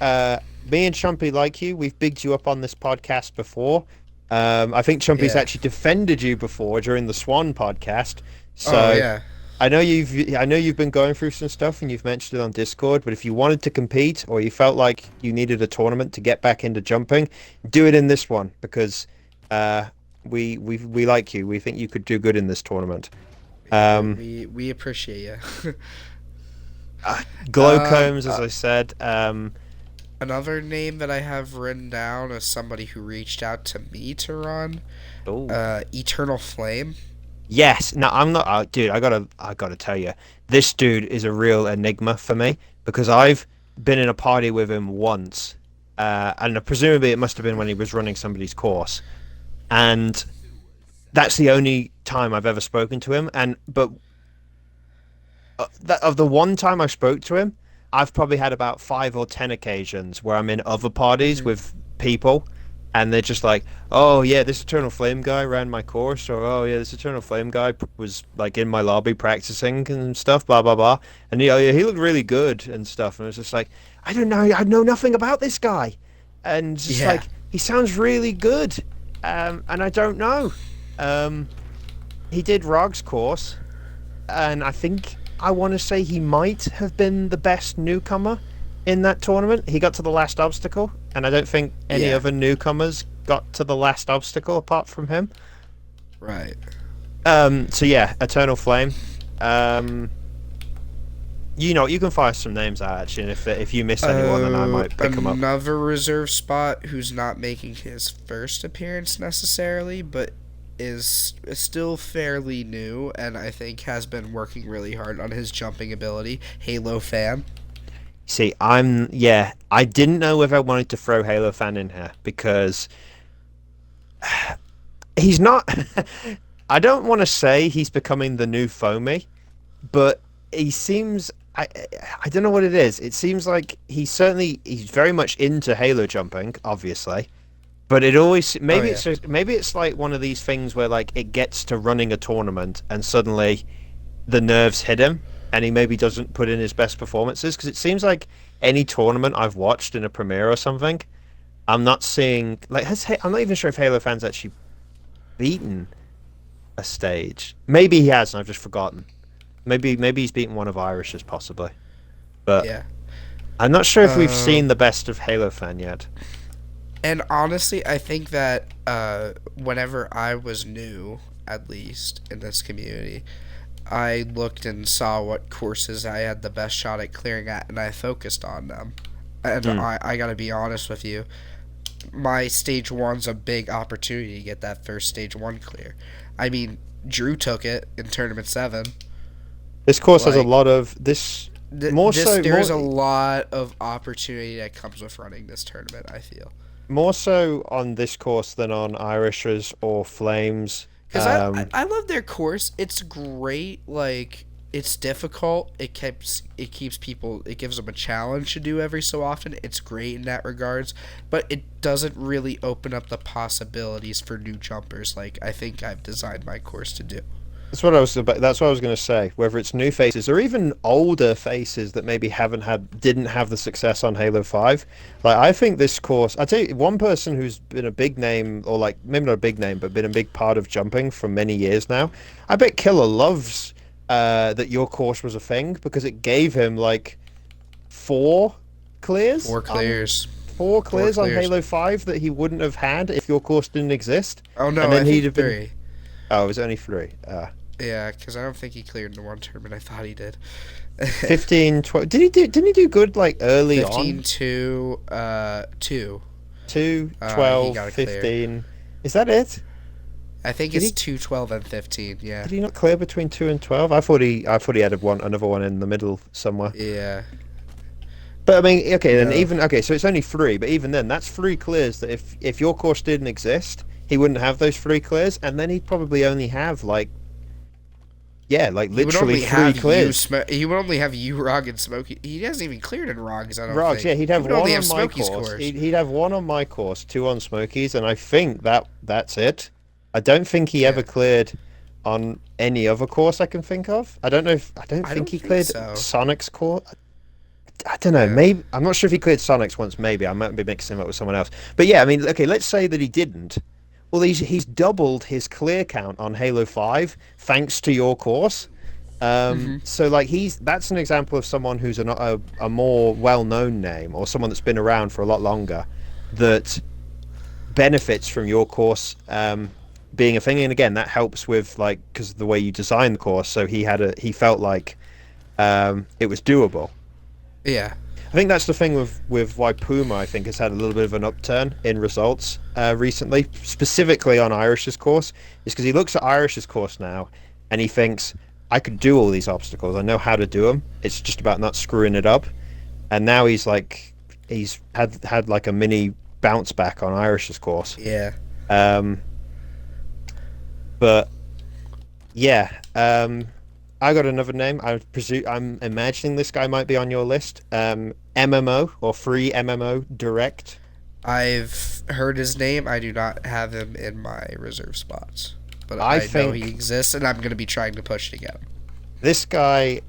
me and Chumpy like you. We've bigged you up on this podcast before. I think Chumpy's Yeah. actually defended you before during the Swan podcast. Oh, So yeah. I know you've been going through some stuff and you've mentioned it on Discord. But if you wanted to compete or you felt like you needed a tournament to get back into jumping, do it in this one because uh, we like you. We think you could do good in this tournament. Yeah, Um, we appreciate you. um, Glowcombs, as uh, I said. Another name that I have written down is somebody who reached out to me to run. Oh, Eternal Flame. Yes. No, I'm not. Dude, I gotta tell you, this dude is a real enigma for me because I've been in a party with him once, and presumably it must have been when he was running somebody's course, and that's the only time I've ever spoken to him. And but that of the one time I spoke to him, I've probably had about 5 or 10 occasions where I'm in other parties Hmm. with people, and they're just like, "Oh yeah, this Eternal Flame guy ran my course," or "Oh yeah, this Eternal Flame guy was like in my lobby practicing and stuff, blah blah blah," and yeah, he looked really good and stuff, and it was just like, I don't know, I know nothing about this guy, and just Yeah. like he sounds really good, and I don't know. Um, he did Rog's course and I think I want to say he might have been the best newcomer in that tournament. He got to the last obstacle, and I don't think any Yeah. other newcomers got to the last obstacle apart from him. Right. So yeah, Eternal Flame. Um, you can fire some names out actually, and if you miss anyone, then I might pick them up. Another reserve spot who's not making his first appearance necessarily, but is still fairly new, and I think has been working really hard on his jumping ability. Halo fan. See, I didn't know whether I wanted to throw Halo Fan in here because he's not. I don't want to say he's becoming the new Foamy, but he seems I don't know what it is. It seems like he's very much into Halo jumping, obviously. But it always Oh yeah. maybe it's like one of these things where like it gets to running a tournament and suddenly the nerves hit him and he maybe doesn't put in his best performances because it seems like any tournament I've watched in a premiere or something, I'm not seeing like I'm not even sure if Halo fans actually beaten a stage. Maybe he has and I've just forgotten. Maybe he's beaten one of Irish's possibly. But Yeah. I'm not sure if we've Um seen the best of Halo fan yet. and honestly, I think that whenever I was new, at least in this community, I looked and saw what courses I had the best shot at clearing at, and I focused on them. And Hmm. I gotta be honest with you, my stage one's a big opportunity to get that first stage one clear. I mean, Drew took it in tournament seven. This course has a Like lot of this more this, so there's more a lot of opportunity that comes with running this tournament. I feel more so on this course than on Irish's or Flames. because I love their course. It's great. Like it's difficult. It keeps people. It gives them a challenge to do every so often. It's great in that regards, but it doesn't really open up the possibilities for new jumpers. Like I think I've designed my course to do. That's what I was going to say. Whether it's new faces or even older faces that maybe didn't have the success on Halo 5. Like I think this course, I tell you, one person who's been a big name, or like maybe not a big name, but been a big part of jumping for many years now. I bet Killer loves that your course was a thing because it gave him like four clears Four on clears. four Four clears on clears. Halo 5 that he wouldn't have had if your course didn't exist. Oh And no, I then he'd think have been, three. oh, it was only three. Yeah, because I don't think he cleared in one tournament. I thought he did. 15, 12. Didn't he do good like early 15 on? to 2. 2, He 12, got it clear. 15. Is that it? I think Did it's he 2, 12, and 15. Yeah. did he not clear between 2 and 12? I thought he had another one in the middle somewhere. Yeah. But I mean, okay, then No. even okay, so it's only three, but even then that's three clears that if your course didn't exist, he wouldn't have those three clears and then he'd probably only have like yeah, like He would literally only three have you clears. smoke. He would only have you, Rog, and Smokey. He hasn't even cleared in Rogs. I don't Rogs, think. yeah, he'd He have would one only have on my Smokey's course. course. He'd have one on my course, two on Smokey's, and I think that's it. I don't think he ever Yeah. cleared on any other course I can think of. I don't I think don't he think cleared so. Sonic's course. I don't know. Yeah. Maybe I'm not sure if he cleared Sonic's once. Maybe I might be mixing him up with someone else. But yeah, I mean, okay, let's say that he didn't. Well, he's doubled his clear count on Halo 5 thanks to your course. Hmm. So like that's an example of someone who's a more well-known name or someone that's been around for a lot longer that benefits from your course being a thing. And again, that helps with like because of the way you design the course. So he felt like it was doable. Yeah. I think that's the thing with why Puma, I think, has had a little bit of an upturn in results recently, specifically on Irish's course, is because he looks at Irish's course now and he thinks, I could do all these obstacles. I know how to do them. It's just about not screwing it up. And now he's had like a mini bounce back on Irish's course. Yeah. Um, but yeah, I got another name. I'm imagining this guy might be on your list. MMO or free MMO direct. I've heard his name. I do not have him in my reserve spots, but I I know he think exists, and I'm going to be trying to push to get him. this guy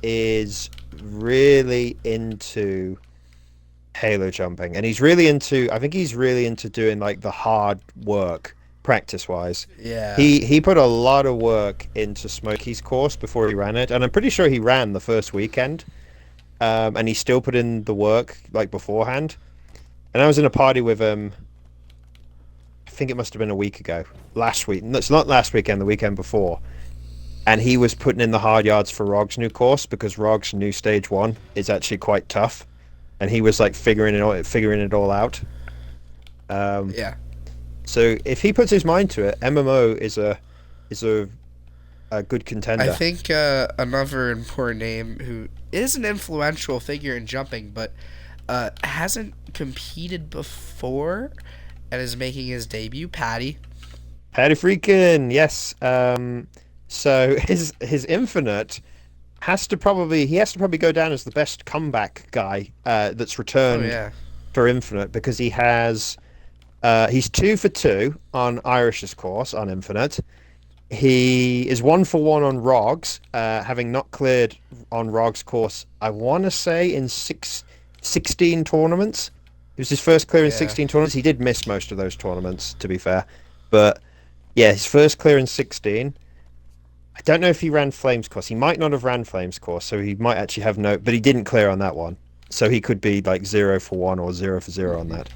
is really into halo jumping, and he's really into. I think he's really into doing like the hard work practice wise. Yeah. He put a lot of work into Smokey's course before he ran it, and I'm pretty sure he ran the first weekend. And he still put in the work like beforehand. And I was in a party with him. I think it must have been a week ago, last week. No, it's not last weekend, the weekend before. And he was putting in the hard yards for Rog's new course because Rog's new stage one is actually quite tough, and he was like figuring it all out. Um, Yeah. so if he puts his mind to it, MMO is a good I contender. think another important name who is an influential figure in jumping, but hasn't competed before and is making his debut, Patty. Patty Freakin, yes. So his Infinite he has to probably go down as the best comeback guy that's Oh, returned yeah. for Infinite because he's 2 for 2 on Irish's course on Infinite. He is 1 for 1 on Rogs, having not cleared on Rogs course. I want to say in 16 tournaments. It was his first clear in Yeah. 16 tournaments. He did miss most of those tournaments, to be fair, but yeah, his first clear in 16. I don't know if he ran Flames course. He might not have ran Flames course, so he might actually have no. But he didn't clear on that one, so he could be like 0 for 1 or 0 for 0 on Hmm. that.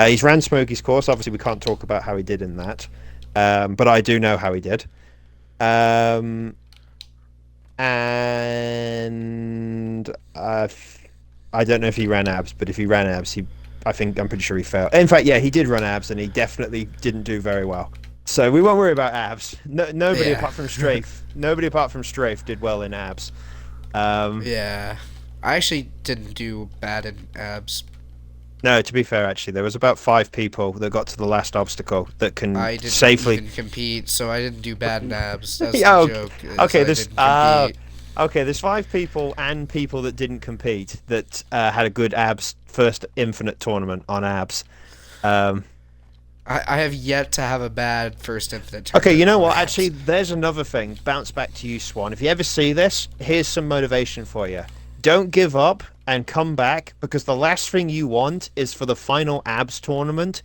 He's ran Smokey's course. Obviously, we can't talk about how he did in that, but I do know how he did. Um, and I don't know if he ran abs, but if he ran abs, I'm pretty sure he failed. In fact, yeah, he did run abs, and he definitely didn't do very well. So we won't worry about abs. No, Yeah. nobody apart from Strafe did well in abs. Um, Yeah. I actually didn't do bad in abs. no, to be fair, actually, there was about 5 people that got to the last obstacle that can I didn't safely. even compete, so I didn't do bad in abs. That's Yeah, the okay, joke. Is okay, I this didn't compete. okay, there's 5 people and people that didn't compete that had a good abs first infinite tournament on abs. Um, I have yet to have a bad first infinite okay, you tournament know on what? abs. Actually, there's another thing. Bounce back to you, Swan. If you ever see this, here's some motivation for you. Don't give up and come back because the last thing you want is for the final abs tournament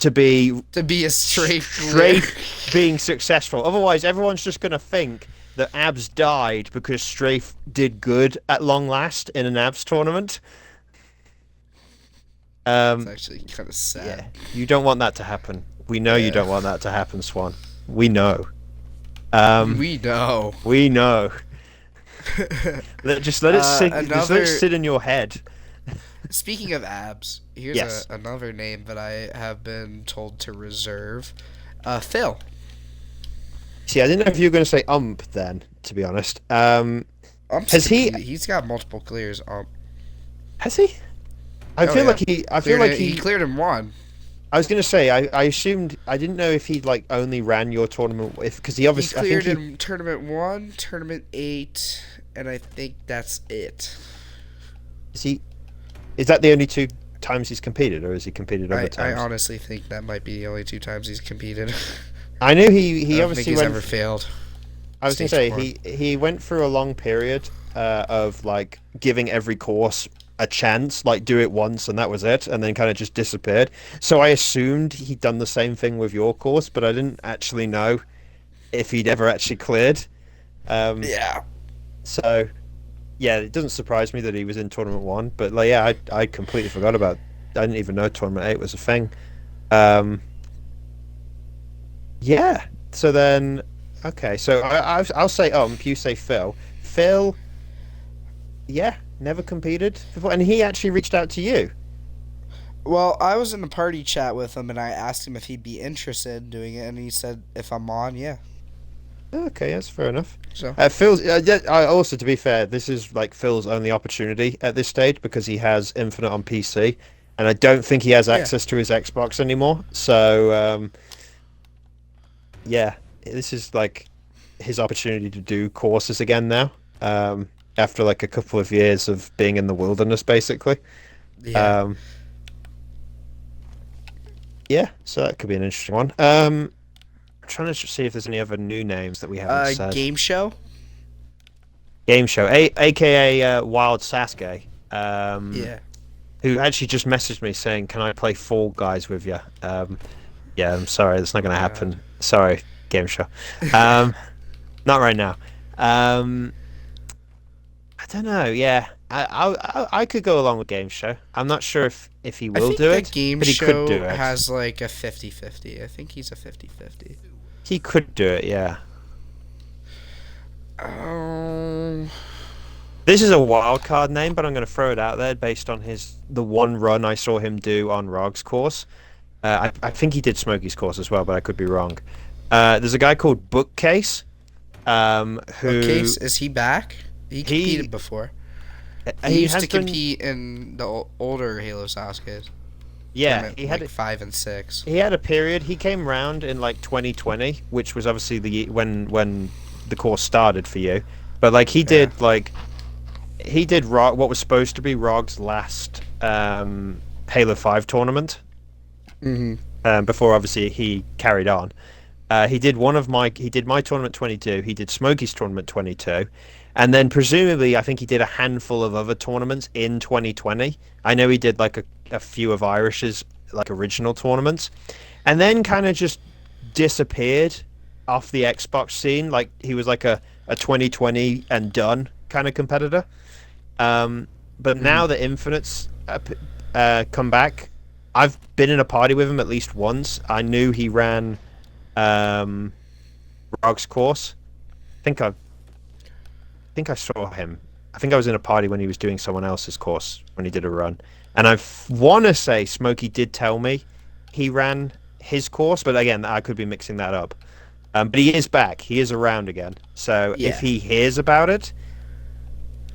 to be To be a straight winner. Strafe being successful. Otherwise, everyone's just going to think that Abs died because Strafe did good at long last in an Abs tournament. It's Um, actually kind of yeah, sad. you don't want that to happen. We know you Yeah. don't want that to happen, Swan. We know. Um, We know. we know. Just let it sink. Just let it Another. sit in your head. Speaking of abs, here's Yes. another name that I have been told to reserve. Phil. See, I didn't know if you were going to say then. To be honest, has he? He's got multiple clears. Has he? I Oh feel yeah. like he. I feel Cleared like it. He cleared in one. I was gonna say I assumed I didn't know if he like only ran your tournament if because he He obviously I think cleared in tournament 1, tournament 8, and I think that's it. he is that the only 2 times he's competed or has he competed other I times? honestly think that might be the only 2 times he's competed. I knew I he don't think obviously he's went. ever failed. I was gonna Stage say one. he went through a long period of like giving every course a chance, like do it once and that was it, and then kind of just disappeared. So I assumed he'd done the same thing with your course, but I didn't actually know if he'd ever actually cleared. Um, Yeah. so yeah, it doesn't surprise me that he was in tournament 1, but like yeah, I completely forgot about. I didn't even know tournament 8 was a thing. Um, yeah. So then, okay. So I'll say you say Phil. Phil, yeah. Never competed before, and he actually reached out to you. Well, I was in a party chat with him, and I asked him if he'd be interested in doing it, and he said if I'm on, yeah. Okay, that's fair enough. So Phil's. Yeah, also, to be fair, this is like Phil's only opportunity at this stage because he has Infinite on PC, and I don't think he has yeah, access to his Xbox anymore. So, yeah, this is like his opportunity to do courses again now. After like a couple of years of being in the wilderness, basically. yeah. Um, yeah, so that could be an interesting one. I'm trying to see if there's any other new names that we haven't said. Game show. Game show, aka Wild Sasuke, Yeah. who actually just messaged me saying, "Can I play Fall Guys with you?" Yeah, I'm sorry, that's not going to God. happen. Sorry, game show. Um, Not right now. Um, I don't know. Yeah, I could go along with game show. I'm not sure if he I will think do that it, game but he could do show it. has like a 50-50. I think he's a 50-50. He could do it. Yeah. Um, This is a wild card name, but I'm going to throw it out there based on the one run I saw him do on Rog's course. I think he did Smokey's course as well, but I could be wrong. There's a guy called Bookcase, who Bookcase, is he back? He he competed before. He he used has to done. compete in the older Halo Sasuke Yeah, tournament, like 5 and 6. he had a period. He came round in like 2020, which was obviously when the course started for you. But like Yeah. he did what was supposed to be Rog's last Halo 5 tournament. Mm-hmm. Before obviously he carried on. He did my tournament 22, he did Smokey's tournament 22, and then presumably I think he did a handful of other tournaments in 2020. I know he did like a few of Irish's like original tournaments, and then kind of just disappeared off the Xbox scene. Like he was like a 2020 and done kind of competitor. But Mm-hmm. now that Infinites come back, I've been in a party with him at least once. I knew he ran um, Rog's course. I think I saw him. I think I was in a party when he was doing someone else's course when he did a run. And I want to say Smokey did tell me he ran his course, but again, I could be mixing that up. But he is back. He is around again. So if Yeah. he hears about it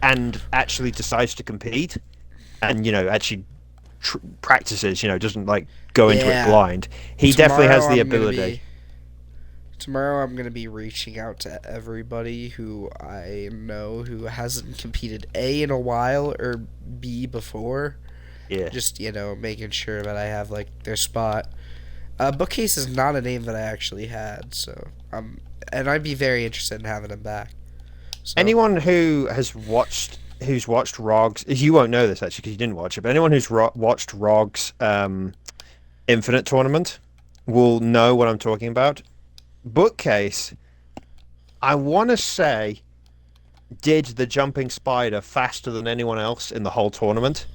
and actually decides to compete, and actually practices, doesn't like go into it Yeah. blind, he definitely Tomorrow has the I'm gonna ability. be tomorrow I'm gonna be reaching out to everybody who I know who hasn't competed A in a while or B before. Yeah. Just, making sure that I have like their spot. Bookcase is not a name that I actually had, so and I'd be very interested in having him back. So Anyone who's watched Rogs, you won't know this actually because you didn't watch it, but anyone who's watched Rogs Infinite Tournament will know what I'm talking about. Bookcase, I want to say, did the jumping spider faster than anyone else in the whole tournament.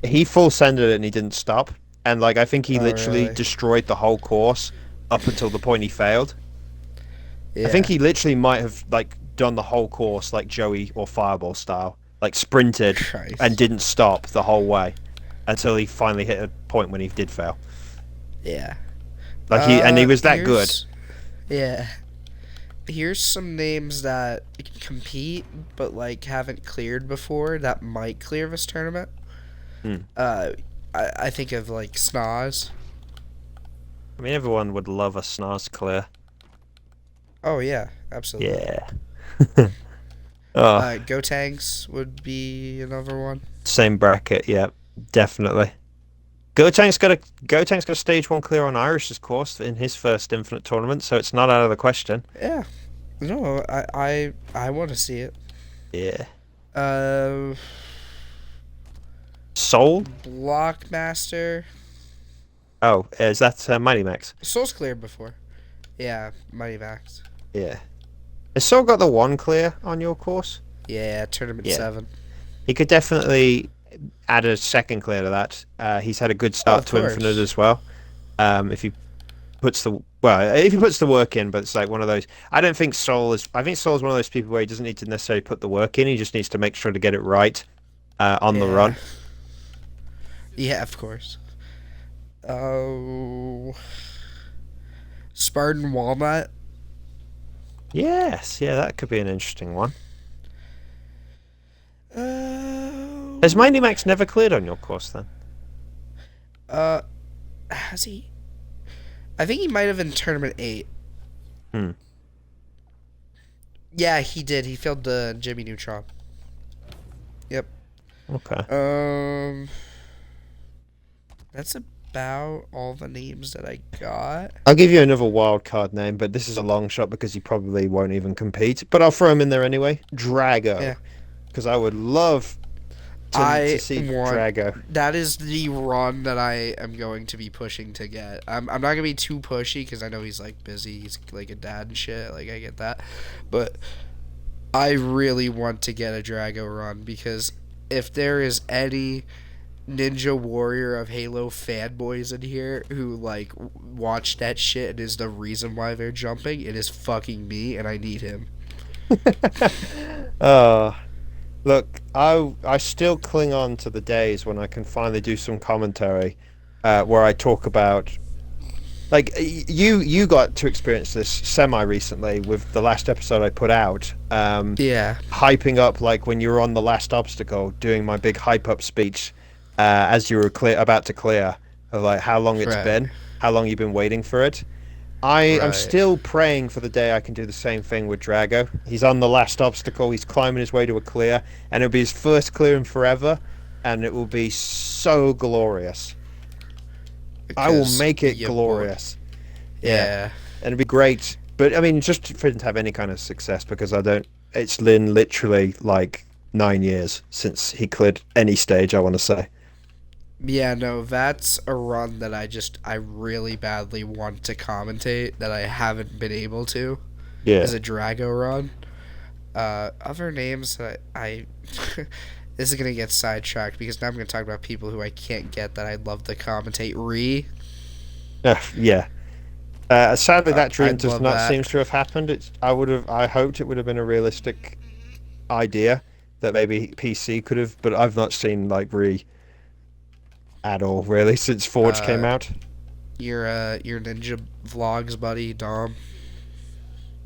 He full sended it and he didn't stop. And like I think he oh literally really? destroyed the whole course up until the point he failed. I think Yeah. he literally might have like done the whole course like Joey or Fireball style, like sprinted and Christ. didn't stop the whole way until he finally hit a point when he did fail. Yeah. Like he was that good. Here's yeah. Here's some names that can compete but like haven't cleared before that might clear this tournament. Hmm. Uh, I think of like Snoz. I mean, everyone would love a snaz clear. Oh yeah, absolutely. Yeah. Oh, Gotanks would be another one. same bracket. Yeah, definitely. Gotank's got a stage one clear on Irish's course in his first Infinite tournament, so it's not out of the question. Yeah. No, I want to see it. Yeah. Uh, Soul? Blockmaster. Oh, is that Mighty Max? Soul's cleared before. Yeah, Mighty Max. Yeah. Has Soul got the one clear on your course? Yeah, tournament Yeah. 7. He could definitely add a second clear to that. He's had a good Oh, start of to Infinite course. as well. If he if he puts the work in, but it's like one of those. I don't think Soul is. I think Soul is one of those people where he doesn't need to necessarily put the work in. He just needs to make sure to get it right on the Yeah. run. Yeah, of course. Oh, Spartan Walnut. Yes, yeah, that could be an interesting one. Has Oh, Mighty Max never cleared on your course then? uh, has he? I think he might have in tournament 8. Hmm. Yeah, he did. He failed the Jimmy Neutron. Yep. Okay. Um, that's about all the names that I got. I'll give you another wild card name, but this is a long shot because he probably won't even compete. But I'll throw him in there anyway. Drago, Yeah. because I would love to I see want Drago. that is the run that I am going to be pushing to get. I'm not gonna be too pushy because I know he's like busy. He's like a dad and shit. Like I get that, but I really want to get a Drago run because if there is any Ninja Warrior of Halo fanboys in here who like watch that shit and is the reason why they're jumping, it is fucking me, and I need him. Oh, look, I still cling on to the days when I can finally do some commentary, where I talk about like you got to experience this semi recently with the last episode I put out. Yeah, Hyping up like when you were on the last obstacle, doing my big hype up speech as you were about to clear of like how long it's right, been, how long you've been waiting for it. I'm right. still praying for the day I can do the same thing with Drago. He's on the last obstacle, he's climbing his way to a clear, and it'll be his first clear in forever, and it will be so glorious. I will Because make it your boy. glorious. Yeah, Yeah. and it'd be great. But I mean, just for him to have any kind of success, because I don't. It's been literally like 9 years since he cleared any stage. I want to say. Yeah, no, that's a run that I really badly want to commentate that I haven't been able to. Is Yeah. a Drago run. Other names that this is gonna get sidetracked because now I'm gonna talk about people who I can't get that I'd love to commentate. Yeah. Sadly, that dream I'd does love not that. seems to have happened. It's. I would have. I hoped it would have been a realistic idea that maybe PC could have, but I've not seen like at all really since Forge came Uh, out. your ninja vlogs, buddy, Dom.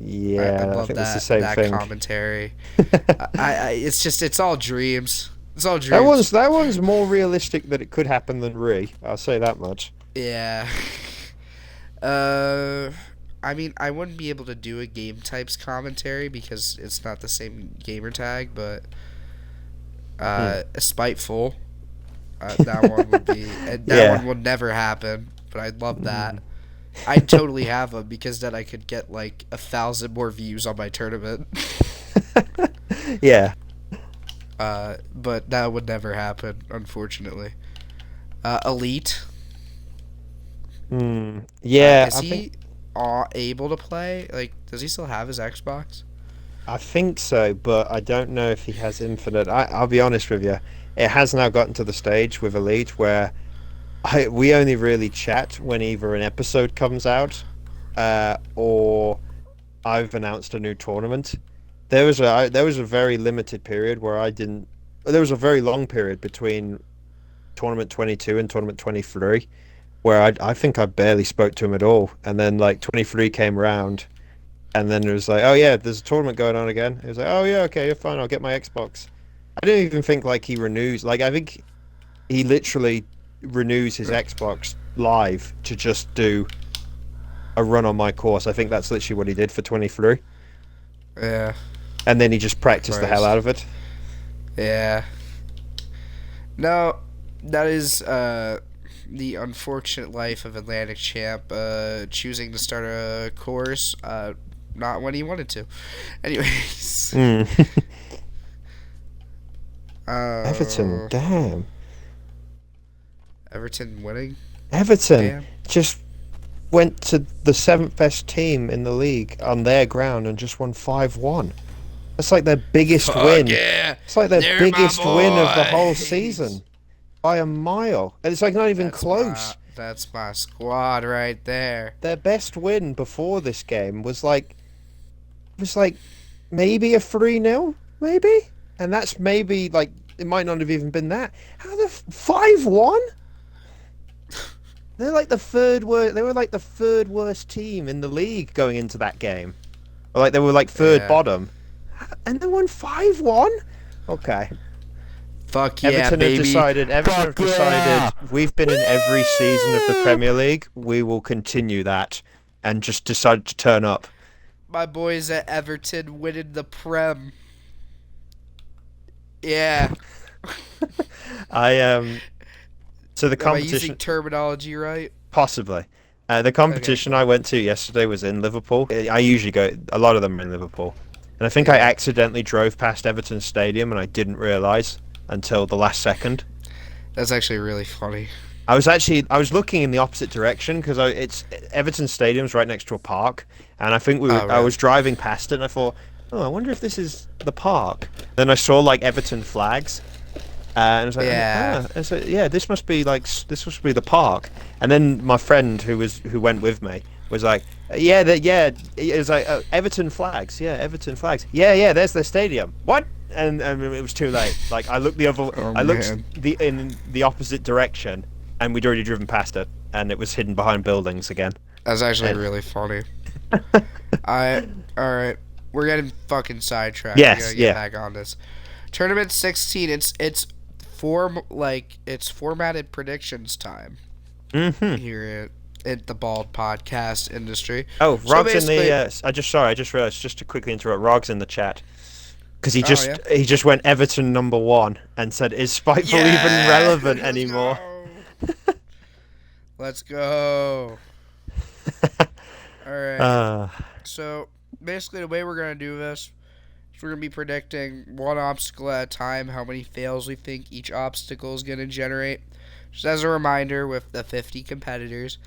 I'd Yeah, I love think it's the that same that thing. commentary. It's just it's all dreams. It's all That dreams. one's that one's more realistic that it could happen than Re. I'll say that much. Yeah. Uh, I mean, I wouldn't be able to do a game types commentary because it's not the same gamer tag, but Hmm. spiteful. That one would be. That Yeah. one would never happen, but I'd love that. Mm. I'd totally have them because then I could get like 1,000 more views on my tournament. Yeah. But that would never happen, unfortunately. Elite. Yeah, Is he able to play? Like, does he still have his Xbox? I think so, but I don't know if he has infinite. I'll be honest with you. It has now gotten to the stage with Elite where we only really chat when either an episode comes out, or I've announced a new tournament. There was a very limited period where I didn't. There was a very long period between tournament 22 and tournament 23 where I think I barely spoke to him at all. And then like 23 came around, and then it was like, oh yeah, there's a tournament going on again. It was like, oh yeah, okay, you're fine. I'll get my Xbox. I don't even think like he renews. Like I think he literally renews his Xbox live to just do a run on my course. I think that's literally what he did for 23, Yeah, and then he just practiced the hell Christ. out of it. Yeah. No, that is the unfortunate life of Atlantic Champ, choosing to start a course, not when he wanted to. Anyways, Mm. Everton, uh, damn. Everton winning. Everton Damn. just went to the seventh best team in the league on their ground and just won 5-1. That's like their biggest Fuck win. yeah! It's like their They're my biggest win of the whole boys. season by a mile. And it's like not even close. That's my squad right there. Their best win before this game was like maybe a 3-0, maybe? And that's maybe like it might not have even been that. How the 5-1? They're like the third worst. They were like the third worst team in the league going into that game. Or like they were like third Yeah. bottom, and they won 5-1. Okay. Fuck yeah, baby. Everton have Fuck yeah. decided we've been in every season of the Premier League. We will continue that, and just decided to turn up. My boys at Everton winning the Prem. Yeah. I So the Am I using competition, terminology right? possibly. The Okay, competition cool. I went to yesterday was in Liverpool. I usually go. A lot of them are in Liverpool, and I think I Yeah. accidentally drove past Everton Stadium, and I didn't realise until the last second. That's actually really funny. I was looking in the opposite direction because it's Everton Stadium's right next to a park, and Oh, I really? was driving past it, and I thought, oh, I wonder if this is the park. Then I saw like Everton flags, and I was like, Yeah. yeah, this must be the park. And then my friend who went with me was like, yeah, it was like Everton flags, yeah, Everton flags, yeah, there's the stadium. What? And it was too late. Like Oh, I looked man. in the opposite direction, and we'd already driven past it, and it was hidden behind buildings again. That's actually And really funny. I. Alright. We're getting fucking sidetracked. We yes, gotta get yeah, back on this. Tournament 16. It's formatted predictions time hmm here at the Bald Podcast industry. Oh, So Rog's in the. basically, I just realized, just to quickly interrupt. Rog's in the chat because oh yeah. he just went Everton #1 and said, "Is Spiteful even Yeah, relevant let's anymore?" go. Let's go. All right. uh, So basically, the way we're gonna do this is we're gonna be predicting one obstacle at a time, how many fails we think each obstacle is gonna generate. Just as a reminder, with the 50 competitors,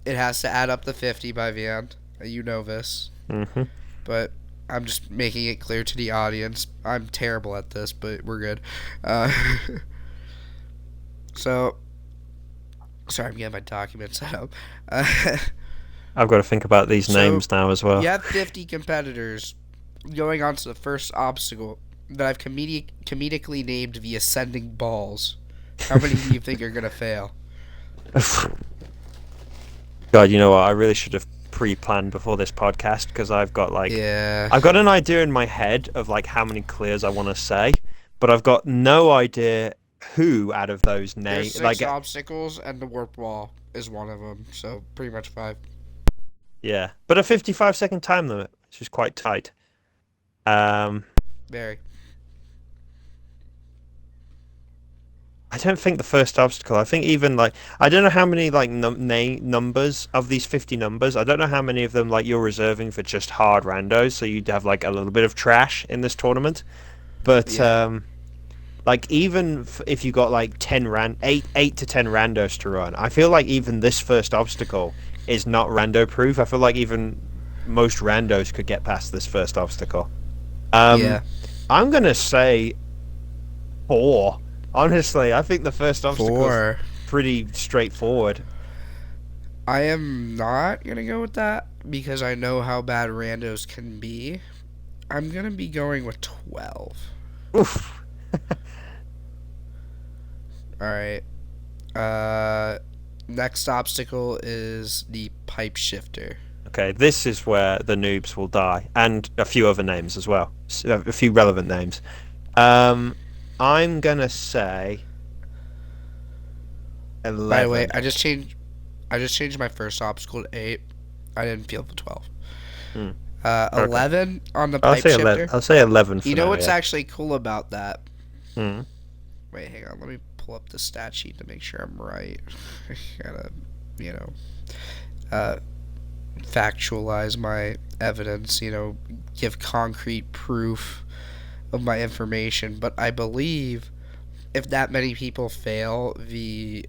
it has to add up to 50 by the end. You know this, hmm but I'm just making it clear to the audience. I'm terrible at this, but we're good. Uh, so, sorry, I'm getting my documents set up. Uh, I've got to think about these so, names now as you well. have 50 competitors going on to the first obstacle that I've comedically named the ascending balls. How many do you think are gonna fail? God, you know what? I really should have pre-planned before this podcast because Yeah, I've got an idea in my head of like how many clears I want to say, but I've got no idea who out of those there's names. six obstacles, and the warp wall is one of them. So pretty much five. Yeah, but a 55-second time limit, which is quite tight. Um, Very. I don't think the first obstacle. I think even like I don't know how many like numbers of these 50 numbers. I don't know how many of them like you're reserving for just hard randos, so you'd have like a little bit of trash in this tournament. But Yeah. like even if you got like 8 to 10 randos to run, I feel like even this first obstacle is not rando proof. I feel like even most randos could get past this first obstacle. Um, Yeah. I'm gonna say 4. Honestly, I think the first obstacle's Four. pretty straightforward. I am not gonna go with that because I know how bad randos can be. I'm gonna be going with 12. Oof. All right. Next obstacle is the pipe shifter. Okay, this is where the noobs will die, and a few other names as well. A few relevant names. Um, I'm gonna say By the way, 11. I just changed my first obstacle to 8. I didn't feel the 12. Hmm, okay, 11 on the pipe shifter. I'll say 11 You for know now. what's Yeah. actually cool about that? Hmm. Wait, hang on. Let me pull up the stat sheet to make sure I'm right. I gotta, you know, uh, factualize my evidence, give concrete proof of my information. But I believe if that many people fail the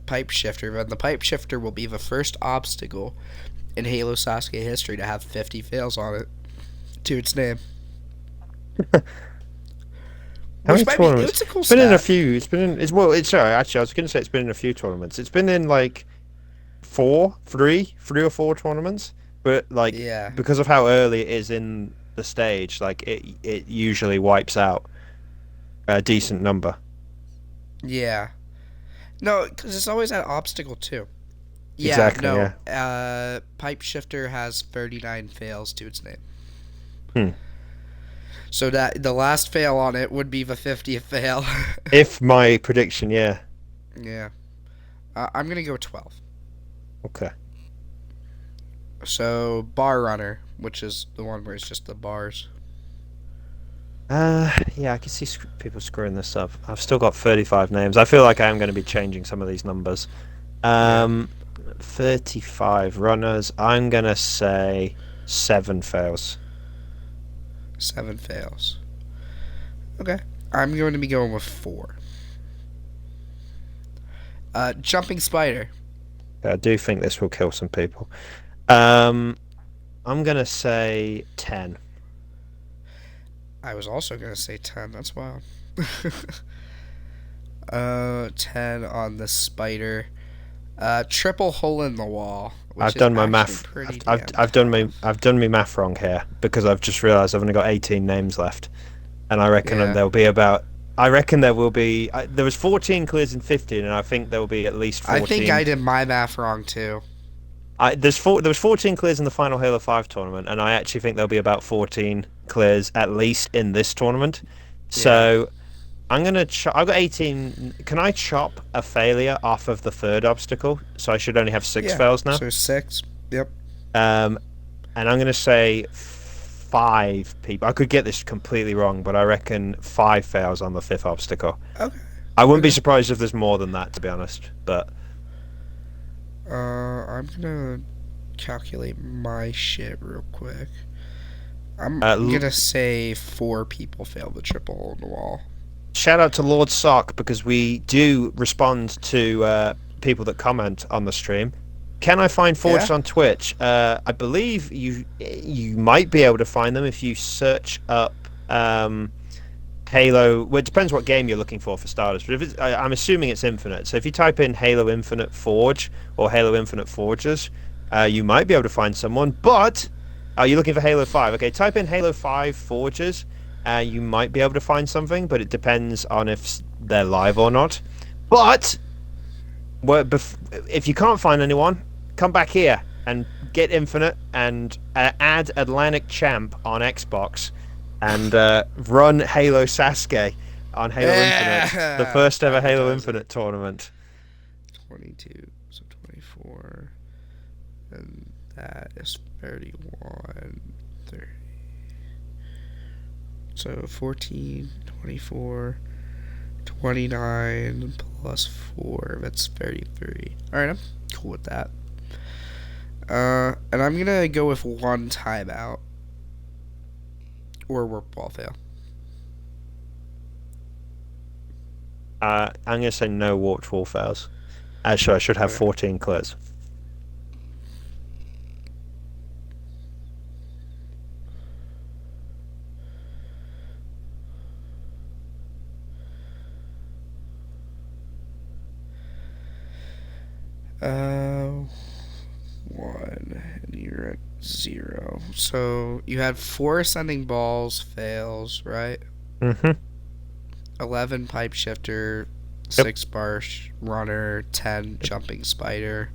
pipe shifter, then the pipe shifter will be the first obstacle in Halo Sasuke history to have 50 fails on it to its name. How Which many might be, tournaments? it's a cool It's been in a stat. few. It's been in. It's well. It's sorry. Actually, I was going to say it's been in a few tournaments. It's been in like three or four tournaments. But like Yeah. because of how early it is in the stage, like it usually wipes out. a decent number. Yeah. No, because it's always that obstacle too. Yeah, Exactly. no. Yeah. Pipe shifter has 39 fails to its name. Hmm. So that the last fail on it would be the 50th fail. If my prediction, yeah. Yeah. I'm gonna go with 12. Okay. So bar runner, which is the one where it's just the bars. Yeah, I can see people screwing this up. I've still got 35 names. I feel like I am going to be changing some of these numbers. Yeah. Um, 35 runners. I'm going to say 7 fails. 7 fails. Okay. I'm going to be going with 4. Jumping spider. I do think this will kill some people. Um, I'm going to say 10. I was also gonna say 10. That's wild. 10 on the spider. Triple hole in the wall, which I've is done my actually math. pretty damn I've done my math wrong here because I've just realised I've only got 18 names left, and I reckon yeah. there'll be about. I reckon there will be. There was 14 clears in 15, and I think there will be at least I think 14. I did my math wrong too. There was 14 clears in the final Halo 5 tournament, and I actually think there'll be about 14 clears at least in this tournament. Yeah. So I'm gonna. I've got 18. Can I chop a failure off of the third obstacle? So I should only have 6 Yeah. fails now. So 6. Yep. Um, and I'm gonna say 5 people. I could get this completely wrong, but I reckon 5 fails on the fifth obstacle. Okay. I wouldn't be Okay. surprised if there's more than that, to be honest. But I'm gonna calculate my shit real quick. I'm uh, gonna say 4 people fail the triple hole in the wall. shout out to Lord Sock because we do respond to people that comment on the stream. Can I find Yeah. Forged on Twitch? I believe you might be able to find them if you search up Halo. Well, it depends what game you're looking for starters. But if it's, I'm assuming it's Infinite. So if you type in Halo Infinite Forge or Halo Infinite Forges, you might be able to find someone. But are you looking for Halo 5? Okay, type in Halo 5 Forges. You might be able to find something, but it depends on if they're live or not. But if you can't find anyone, come back here and get Infinite and add Atlantic Champ on Xbox and run Halo Sasuke on Halo Infinite, the Yeah. first ever Halo Advertising. Infinite tournament. 22. So 24. And that is 31. 30. So 14, 24, 29 plus 4. That's 33. Alright, I'm cool with that. And I'm gonna go with 1 timeout. Or warp ball fail. I'm going to say no warped wall fails. Actually, I should have Okay. 14 clears. Uh, 1. And you're at 0. So you had 4 ascending balls fails, right? Mm-hmm. 11 pipe shifter, Yep. 6 bar runner, 10 jumping spider,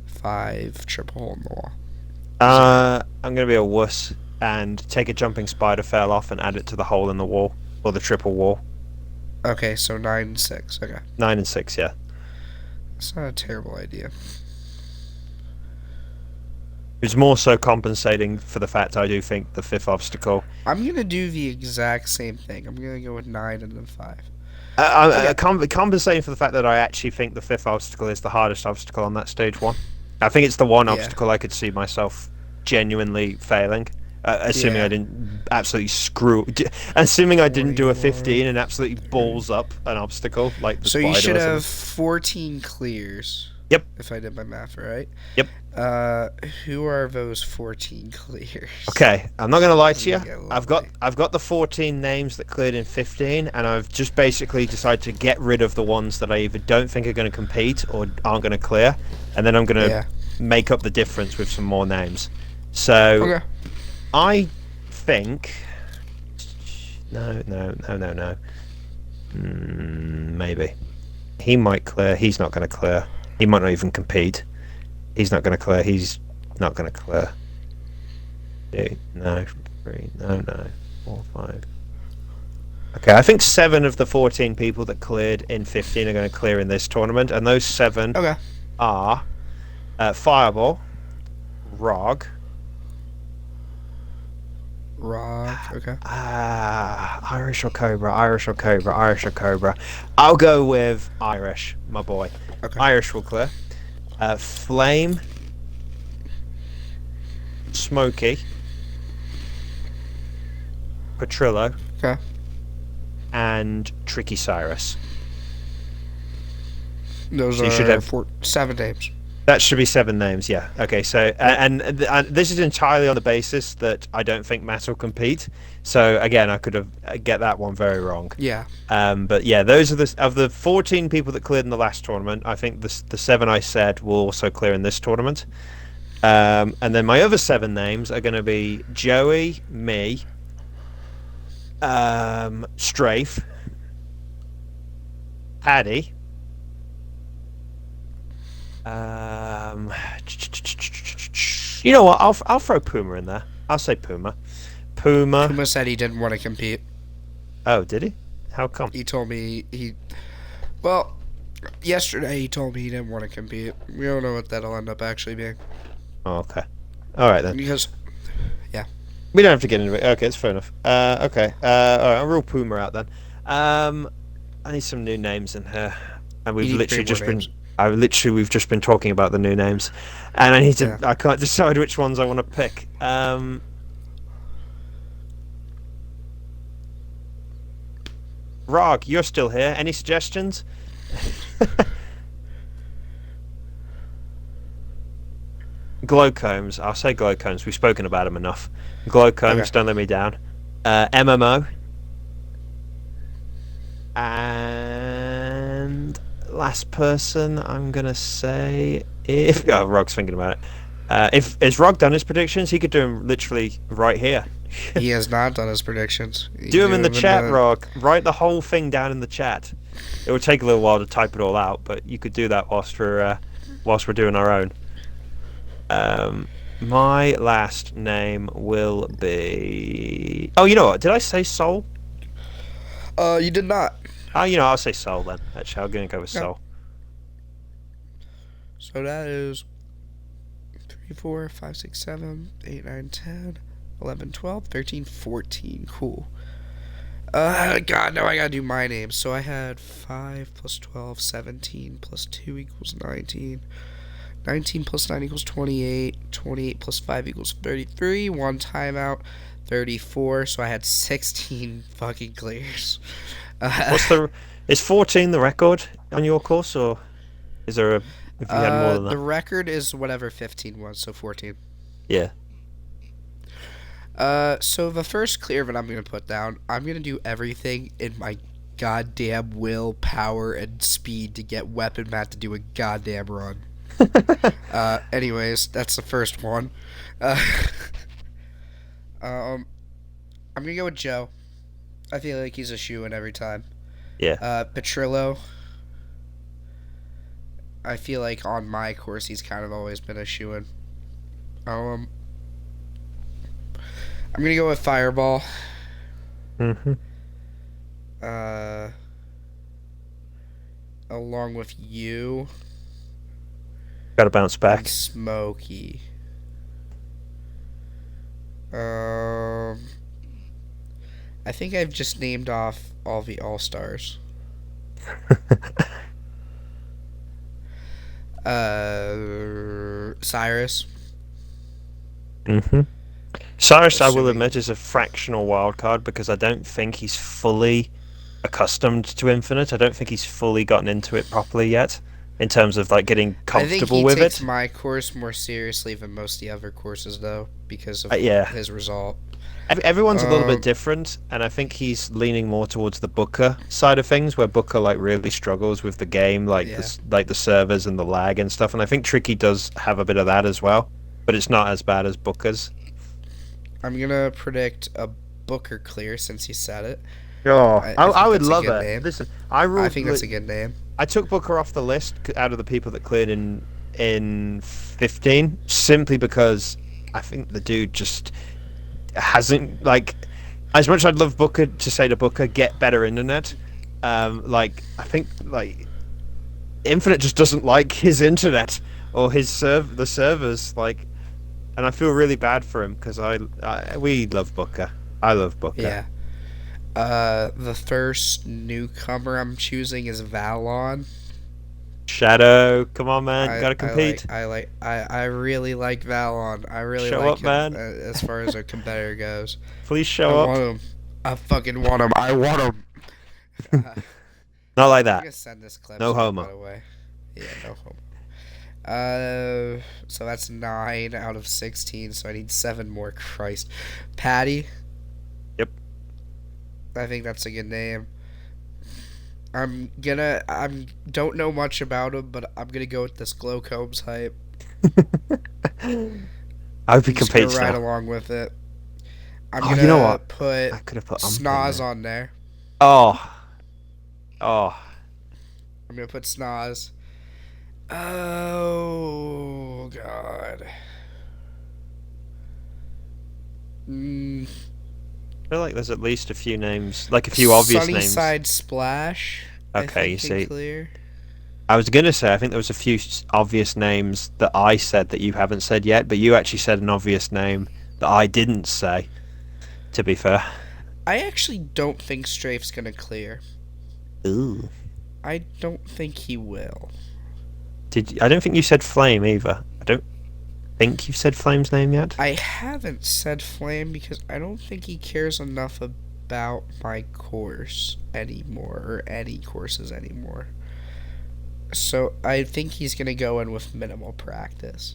5 triple hole in the wall. I'm going to be a wuss and take a jumping spider fail off and add it to the hole in the wall or the triple wall. Okay, so 9 and 6. Okay. 9 and 6, yeah. It's not a terrible idea. It's more so compensating for the fact I do think the fifth obstacle. I'm going to do the exact same thing. I'm going to go with 9 and then 5. Compensating for the fact that I actually think the fifth obstacle is the hardest obstacle on that stage 1. I think it's the one Yeah. obstacle I could see myself genuinely failing. Assuming Yeah. I didn't absolutely assuming I didn't do a 21, 15 and absolutely balls up an obstacle like the So spider. you should or have something. 14 clears. Yep. If I did my math right. Yep. Who are those 14 clears? Okay, I'm not gonna lie to you. Yeah, I've got the 14 names that cleared in 15, and I've just basically decided to get rid of the ones that I either don't think are going to compete or aren't going to clear, and then I'm going to Yeah. make up the difference with some more names. So Okay. I think no. Maybe. He might clear. He's not going to clear. He might not even compete. He's not going to clear. He's not going to clear. Two, no. Three, no. 4, 5. Okay, I think 7 of the 14 people that cleared in 15 are going to clear in this tournament, and those 7 Okay. are Fireball, Rog, Rock. Okay. Irish or Cobra, Irish or Cobra, Irish or Cobra. I'll go with Irish, my boy. Okay. Irish will clear. Flame, Smoky, Petrillo, Okay. and Tricky Cyrus. Those So you should are have 7 names. that should be 7 names, yeah. Okay, so and this is entirely on the basis that I don't think Matt will compete. So again, I could have get that one very wrong. Yeah. But yeah, those are the 14 people that cleared in the last tournament. I think the 7 I said will also clear in this tournament. And then my other 7 names are going to be Joey, me, Strafe, Paddy. You know what? I'll throw Puma in there. I'll say Puma. Puma said he didn't want to compete. Oh, did he? How come? He told me well, yesterday he told me he didn't want to compete. We don't know what that'll end up actually being. Oh, okay. All right then. Because We don't have to get into it. Okay, it's fair enough. Okay. All right. I'll rule Puma out then. I need some new names in here, and you we've need literally 3 just more been. names. We've just been talking about the new names, and I need to. Yeah. I can't decide which ones I want to pick. Rog, you're still here. Any suggestions? Glowcombs. I'll say glowcombs. We've spoken about them enough. Glowcombs, Okay. don't let me down. MMO. And last person, I'm gonna say if Rog's thinking about it. If is Rog done his predictions, he could do them literally right here. He has not done his predictions. You Do can them in the chat, Rog. Write the whole thing down in the chat. It would take a little while to type it all out, but you could do that whilst we're doing our own. My last name will be. Oh, you know what? Did I say Soul? You did not. Oh, I'll say Soul then. Actually, I'm gonna go with Yeah. Soul. So that is 3, 4, 5, 6, 7, 8, 9, 10, 11, 12, 13, 14. Cool. God, now I gotta do my name. So I had 5 plus 12, 17 plus 2 equals 19. 19 plus 9 equals 28. 28 plus 5 equals 33. 1 timeout. 34. So I had 16 fucking clears. Is 14 the record on your course, or is there a? If you had more than The that? record is whatever 15 was, so 14. Yeah. So the first clear that I'm gonna put down, I'm gonna do everything in my goddamn will, power, and speed to get Weapon Matt to do a goddamn run. Anyways, that's the first one. I'm gonna go with Joe. I feel like he's a shoo-in every time. Yeah. Petrillo. I feel like on my course he's kind of always been a shoo-in. I'm gonna go with Fireball. Mm-hmm. Along with you Got to bounce and back. Smokey. I think I've just named off all the All-Stars. Cyrus. Mm-hmm. Cyrus, I will Assuming- admit, is a fractional wild card because I don't think he's fully accustomed to Infinite. I don't think he's fully gotten into it properly yet, in terms of like getting comfortable with I think he takes it. my course more seriously than most of the other courses, though, because of Yeah. his result. Everyone's a little bit Um, different, and I think he's leaning more towards the Booker side of things, where Booker like really struggles with the game, like Yeah. like the servers and the lag and stuff. And I think Tricky does have a bit of that as well, but it's not as bad as Booker's. I'm gonna predict a Booker clear since he said it. Oh, I, I, I I think would that's a love good it. name. Listen, I I ruled. think that's a good name. I took Booker off the list out of the people that cleared in 15 simply because I think the dude just hasn't like as much as I'd love Booker to say to Booker get better internet. Like I think like Infinite just doesn't like his internet or the servers like, and I feel really bad for him because we love Booker. I love Booker. Yeah. The first newcomer I'm choosing is Valon. Shadow, come on man, gotta compete. I really like Valon. I really Show like up, him man. as far as a competitor goes. Please I show up. want him. I fucking want him. I want him. Not like I'm that. gonna send this clip No to him, by homo. the way. Yeah, no hope. So that's 9 out of 16. So I need 7 more. Christ, Patty. Yep. I think that's a good name. I'm don't know much about him, but I'm gonna go with this Glow Combs hype. I hope he I'm just gonna competes ride now. along with it. I'm Oh, you know gonna what? put I could have put Ump in Snoz there. on there. Oh, oh. I'm gonna put Snoz. Oh God. Mm, I feel like there's at least a few names, like a few obvious names. Sunnyside Splash. I Okay, you think can see. clear. I was gonna say I think there was a few obvious names that I said that you haven't said yet, but you actually said an obvious name that I didn't say. To be fair. I actually don't think Strafe's gonna clear. Ooh. I don't think he will. I don't think you said Flame either. I don't think you've said Flame's name yet. I haven't said Flame because I don't think he cares enough about my course anymore, or any courses anymore. So I think he's gonna go in with minimal practice.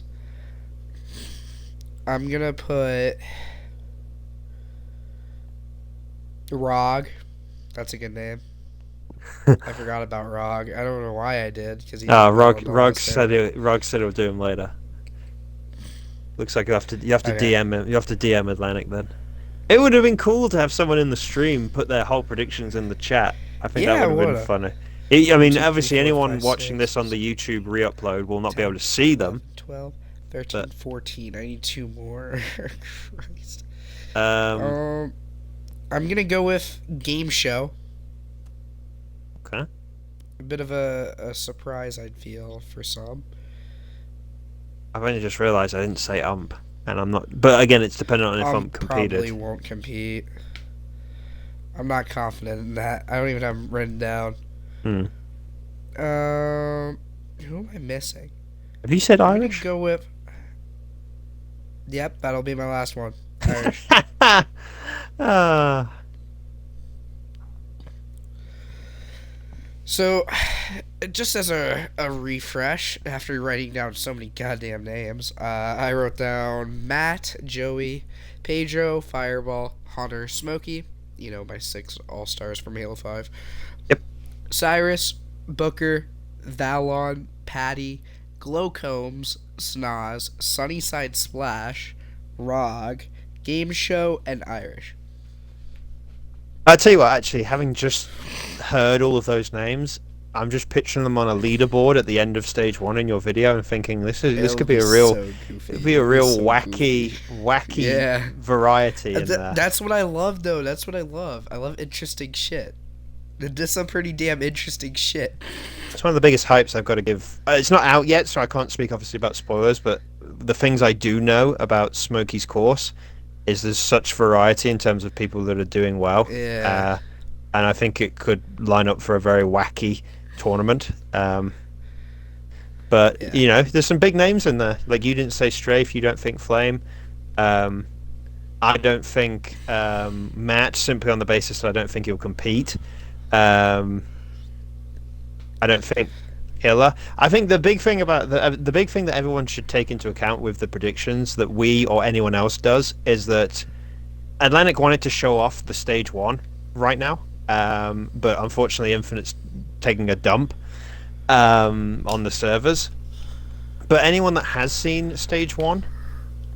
I'm gonna put Rog. That's a good name. I forgot about Rog. I don't know why I did because he did well in the last server. Rog said he'll do him later. Looks like you have to Okay. DM him. You have to DM Atlantic then. It would have been cool to have someone in the stream put their whole predictions in the chat. I think that Yeah, would have been woulda. funny. I One, mean, 2, 3, obviously, 4, anyone 5, watching 6, this on 7, the YouTube re-upload will not be able 10, to see 11, them. 12, But 13, 14. I need 2 more. Christ. um, I'm gonna go with Game Show. okay. A bit of a surprise, I'd feel, for some. I've only just realised I didn't say ump, and I'm not. But again, it's dependent on if ump Probably competed. won't compete. I'm not confident in that. I don't even have them written down. Hmm. Who am I missing? Have you said I'm gonna Irish? go with. Yep, that'll be my last one. Irish. Ah. So, just as a refresh, after writing down so many goddamn names, I wrote down Matt, Joey, Pedro, Fireball, Hunter, Smokey. You know, my 6 all stars from Halo 5. Yep. Cyrus, Booker, Valon, Patty, Glowcombs, Snoz, Sunnyside Splash, Rog, Game Show, and Irish. I'll tell you what, actually, having just heard all of those names, I'm just picturing them on a leaderboard at the end of stage 1 in your video and thinking this It'll could be be a real so goofy. it'd be a It'll be real so wacky goofy. wacky Yeah. variety in there. That's what I love, though. That's what I love. I love interesting shit. This is some pretty damn interesting shit. It's one of the biggest hypes I've got to give. It's not out yet, so I can't speak obviously about spoilers, but the things I do know about Smokey's course is there's such variety in terms of people that are doing well. Yeah. And I think it could line up for a very wacky tournament. But Yeah. you know, there's some big names in there. Like you didn't say Strafe, you don't think Flame. I don't think Matt, simply on the basis that I don't think he'll compete. I don't think Illa. I think the big thing about the big thing that everyone should take into account with the predictions that we or anyone else does is that Atlantic wanted to show off the stage 1 right now, but unfortunately Infinite's taking a dump on the servers. But anyone that has seen stage 1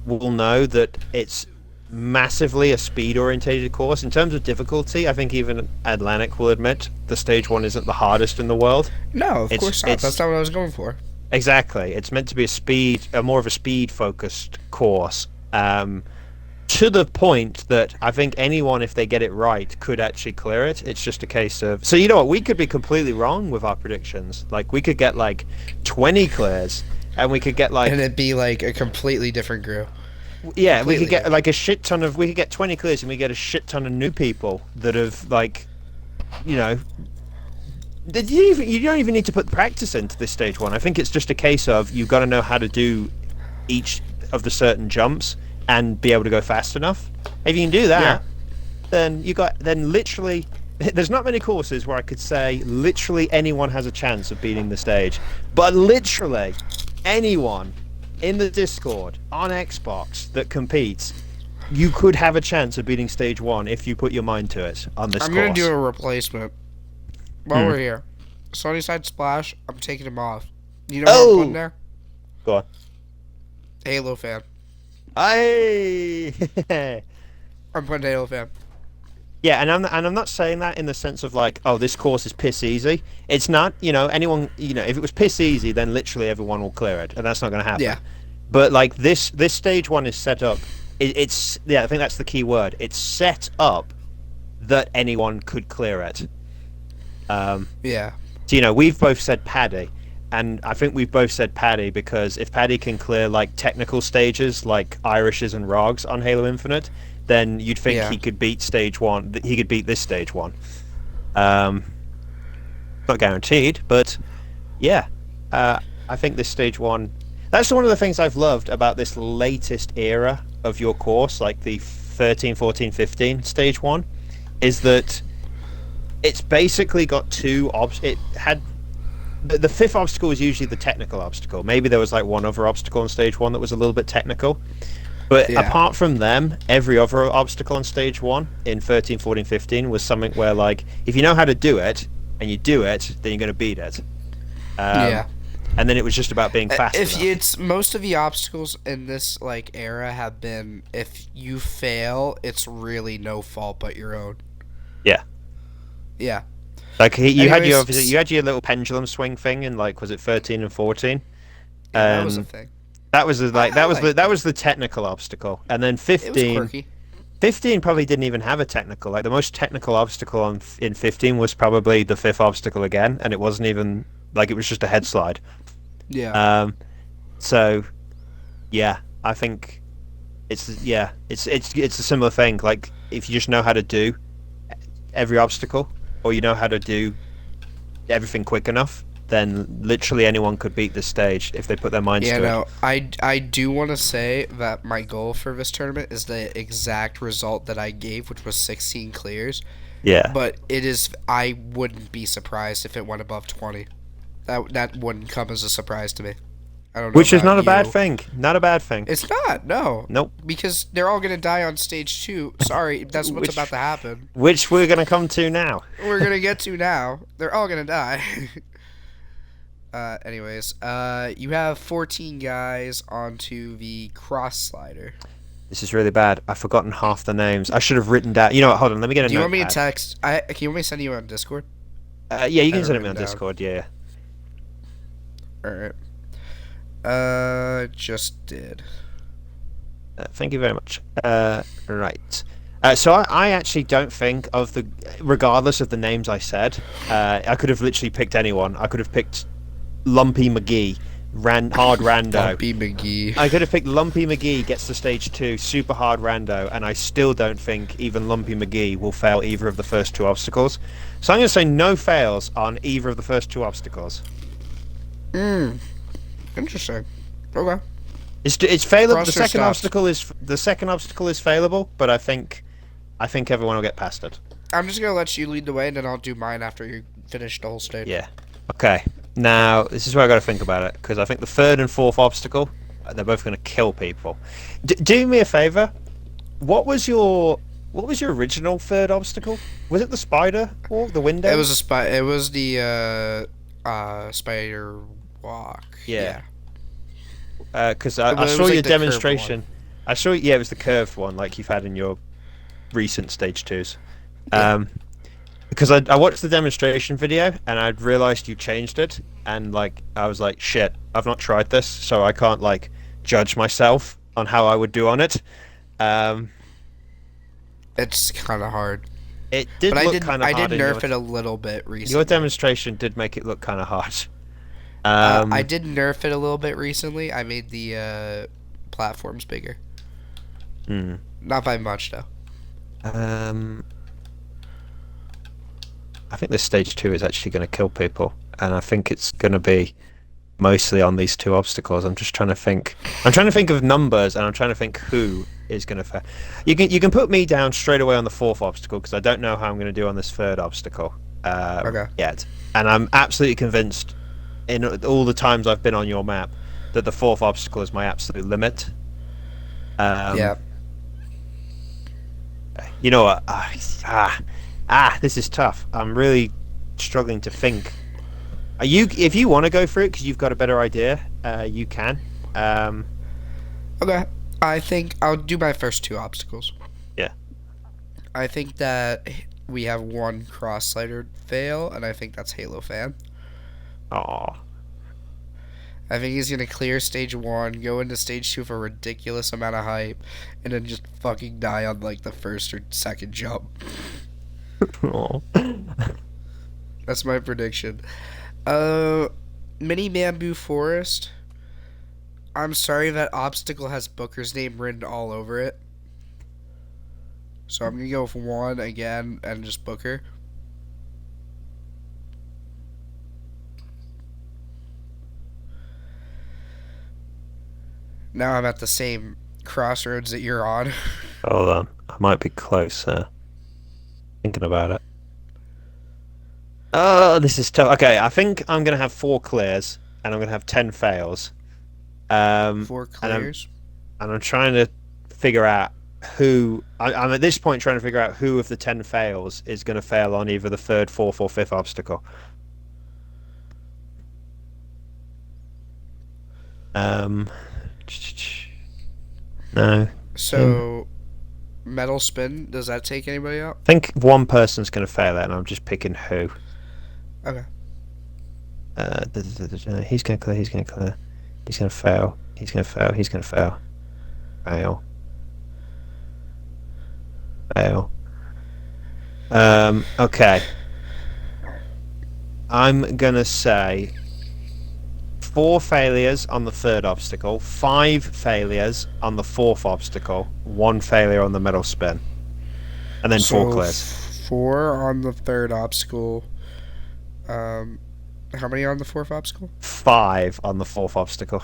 will know that it's massively a speed-orientated course. In terms of difficulty, I think even Atlantic will admit the stage one isn't the hardest in the world. No, of It's course not. That's it's not what I was going for. exactly. It's meant to be a more of a speed-focused course. To the point that I think anyone, if they get it right, could actually clear it. It's just a case of, so you know what, we could be completely wrong with our predictions. Like we could get like 20 clears, and we could get like, And it'd be like a completely different group. yeah, we could Completely get like a shit ton of, we could get 20 clears, and we get a shit ton of new people that have like, you know, you don't even need to put practice into this stage one. I think it's just a case of you've got to know how to do each of the certain jumps and be able to go fast enough. If you can do that, Yeah. then literally, there's not many courses where I could say literally anyone has a chance of beating the stage, but literally anyone in the Discord on Xbox that competes, you could have a chance of beating stage one if you put your mind to it on this I'm course. gonna do a replacement while we're here. Sunnyside Splash. I'm taking him off. You know what I'm putting there? Go on. Halo fan. I I'm putting Halo fan. Yeah, and I'm not saying that in the sense of like, oh, this course is piss easy. It's not, anyone, if it was piss easy, then literally everyone will clear it, and that's not going to happen. Yeah. But like this stage one is set up. It's I think that's the key word. It's set up that anyone could clear it. Yeah. So we've both said Paddy, and I think we've both said Paddy because if Paddy can clear like technical stages like Irishes and Rogs on Halo Infinite, then you'd think he could beat stage one. He could beat this stage one. Not guaranteed, but yeah, I think this stage one. That's one of the things I've loved about this latest era of your course, like the 13, 14, 15 stage one, is that it's basically got two it had the fifth obstacle is usually the technical obstacle. Maybe there was like one other obstacle on stage one that was a little bit technical. But apart from them, every other obstacle on stage one in 13, 14, 15 was something where, like, if you know how to do it, and you do it, then you're going to beat it. Yeah. And then it was just about being fast If enough. it's most of the obstacles in this like era have been if you fail, it's really no fault but your own. Yeah. Yeah. Like you had your little pendulum swing thing in like was it 13 and 14? Yeah, that was a thing. That was that was the technical obstacle, and then 15. It was quirky. 15 probably didn't even have a technical. Like the most technical obstacle in 15 was probably the fifth obstacle again, and it wasn't even like it was just a head slide. Yeah. So, yeah, I think it's a similar thing. Like if you just know how to do every obstacle, or you know how to do everything quick enough, then literally anyone could beat this stage if they put their minds to it. Yeah, no, I do want to say that my goal for this tournament is the exact result that I gave, which was 16 clears. Yeah. But I wouldn't be surprised if it went above 20. That wouldn't come as a surprise to me. I don't know. Which is not a bad you. thing. Not a bad thing. It's not, no. Nope. Because they're all going to die on stage 2. Sorry, that's what's about to happen. Which we're going to come to now. We're going to get to now. They're all going to die. Anyways, you have 14 guys onto the cross slider. This is really bad. I've forgotten half the names. I should have written down. You know what? Hold on. Let me get a Do you notepad. want me to text? Can you want me to send you on Discord? Yeah, you can send it me on Discord. Yeah. Alright. Just did. Thank you very much. Right. So I actually don't think of regardless of the names I said, I could have literally picked anyone. I could have picked Lumpy McGee, hard rando. Lumpy McGee. I could have picked Lumpy McGee gets to stage 2, super hard rando, and I still don't think even Lumpy McGee will fail either of the first two obstacles. So I'm going to say no fails on either of the first two obstacles. Interesting. Okay. It's failable. The second obstacle is failable, but I think everyone will get past it. I'm just gonna let you lead the way, and then I'll do mine after you finish the whole stage. Yeah. Okay. Now this is where I got to think about it because I think the third and fourth obstacle, they're both going to kill people. Do me a favor. What was your original third obstacle? Was it the spider or the window? It was It was the spider walk. Yeah. Because I saw like your the demonstration. I saw. Yeah, it was the curved one, like you've had in your recent stage twos. Yeah. Um, because I watched the demonstration video and I'd realized you changed it, and like I was like, shit, I've not tried this, so I can't like judge myself on how I would do on it. Um, It's kind of hard. it But did I look did kind of I did hard in nerf it a little bit your recently. demonstration did make it look kind of hard. I Um, did nerf it a little bit recently. I made the platforms bigger. hmm. Not by much though. Um, I think this stage two is actually going to kill people, and I think it's going to be mostly on these two obstacles. I'm just trying to think. I'm trying to think of numbers, and I'm trying to think who is going to fail. You can put me down straight away on the fourth obstacle because I don't know how I'm going to do on this third obstacle Okay. yet, and I'm absolutely convinced in all the times I've been on your map that the fourth obstacle is my absolute limit. Um, Yeah. you know what? This is tough. I'm really struggling to think. If you want to go through it because you've got a better idea, you can. Um, Okay. I think I'll do my first two obstacles. yeah. I think that we have one cross slider fail, and I think that's Halo Fan. Oh, I think he's gonna clear stage one, go into stage two for a ridiculous amount of hype, and then just fucking die on like the first or second jump. oh. That's my prediction. Uh, Mini Bamboo Forest. I'm sorry that obstacle has Booker's name written all over it. So I'm gonna go with one again and just Booker. Now I'm at the same crossroads that you're on. Hold on. I might be closer. Thinking about it. Oh, this is tough. Okay, I think I'm gonna have four clears and I'm gonna have 10 fails. Four And clears. I'm trying to figure out I'm at this point trying to figure out who of the 10 fails is going to fail on either the third, fourth, or fifth obstacle. Um, no. So, metal spin. Does that take anybody out? I think one person's going to fail it, and I'm just picking who. Okay. He's going to clear. He's going to clear. He's going to fail. He's going to fail. He's going to fail. Fail. Fail. Okay. I'm gonna say 4 failures on the third obstacle, 5 failures on the fourth obstacle, 1 failure on the middle spin, and then 4 clears. Four on the third obstacle. How many on the fourth obstacle? 5 on the fourth obstacle.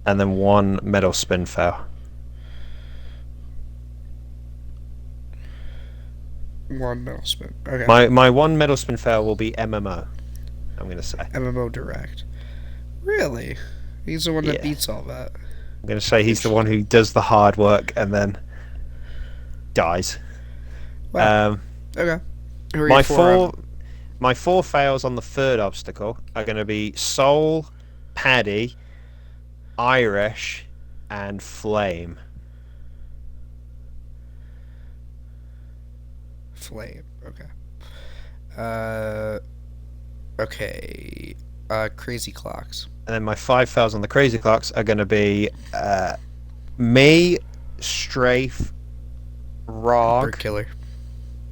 And then 1 middle spin fail. One metal spin. Okay. My 1 middle spin fail will be MMO, I'm gonna say. MMO Direct. Really? He's the one that Yeah. beats all that. I'm gonna say he's the one who does the hard work and then dies. Wow. Um, Okay. Who are my your four my 4 fails on the third obstacle are gonna be Soul, Paddy, Irish, and Flame. Flame. Okay. Okay. Crazy Clocks. And then my 5 fails on the Crazy Clocks are gonna be me, Strafe, Bird Rog. Killer.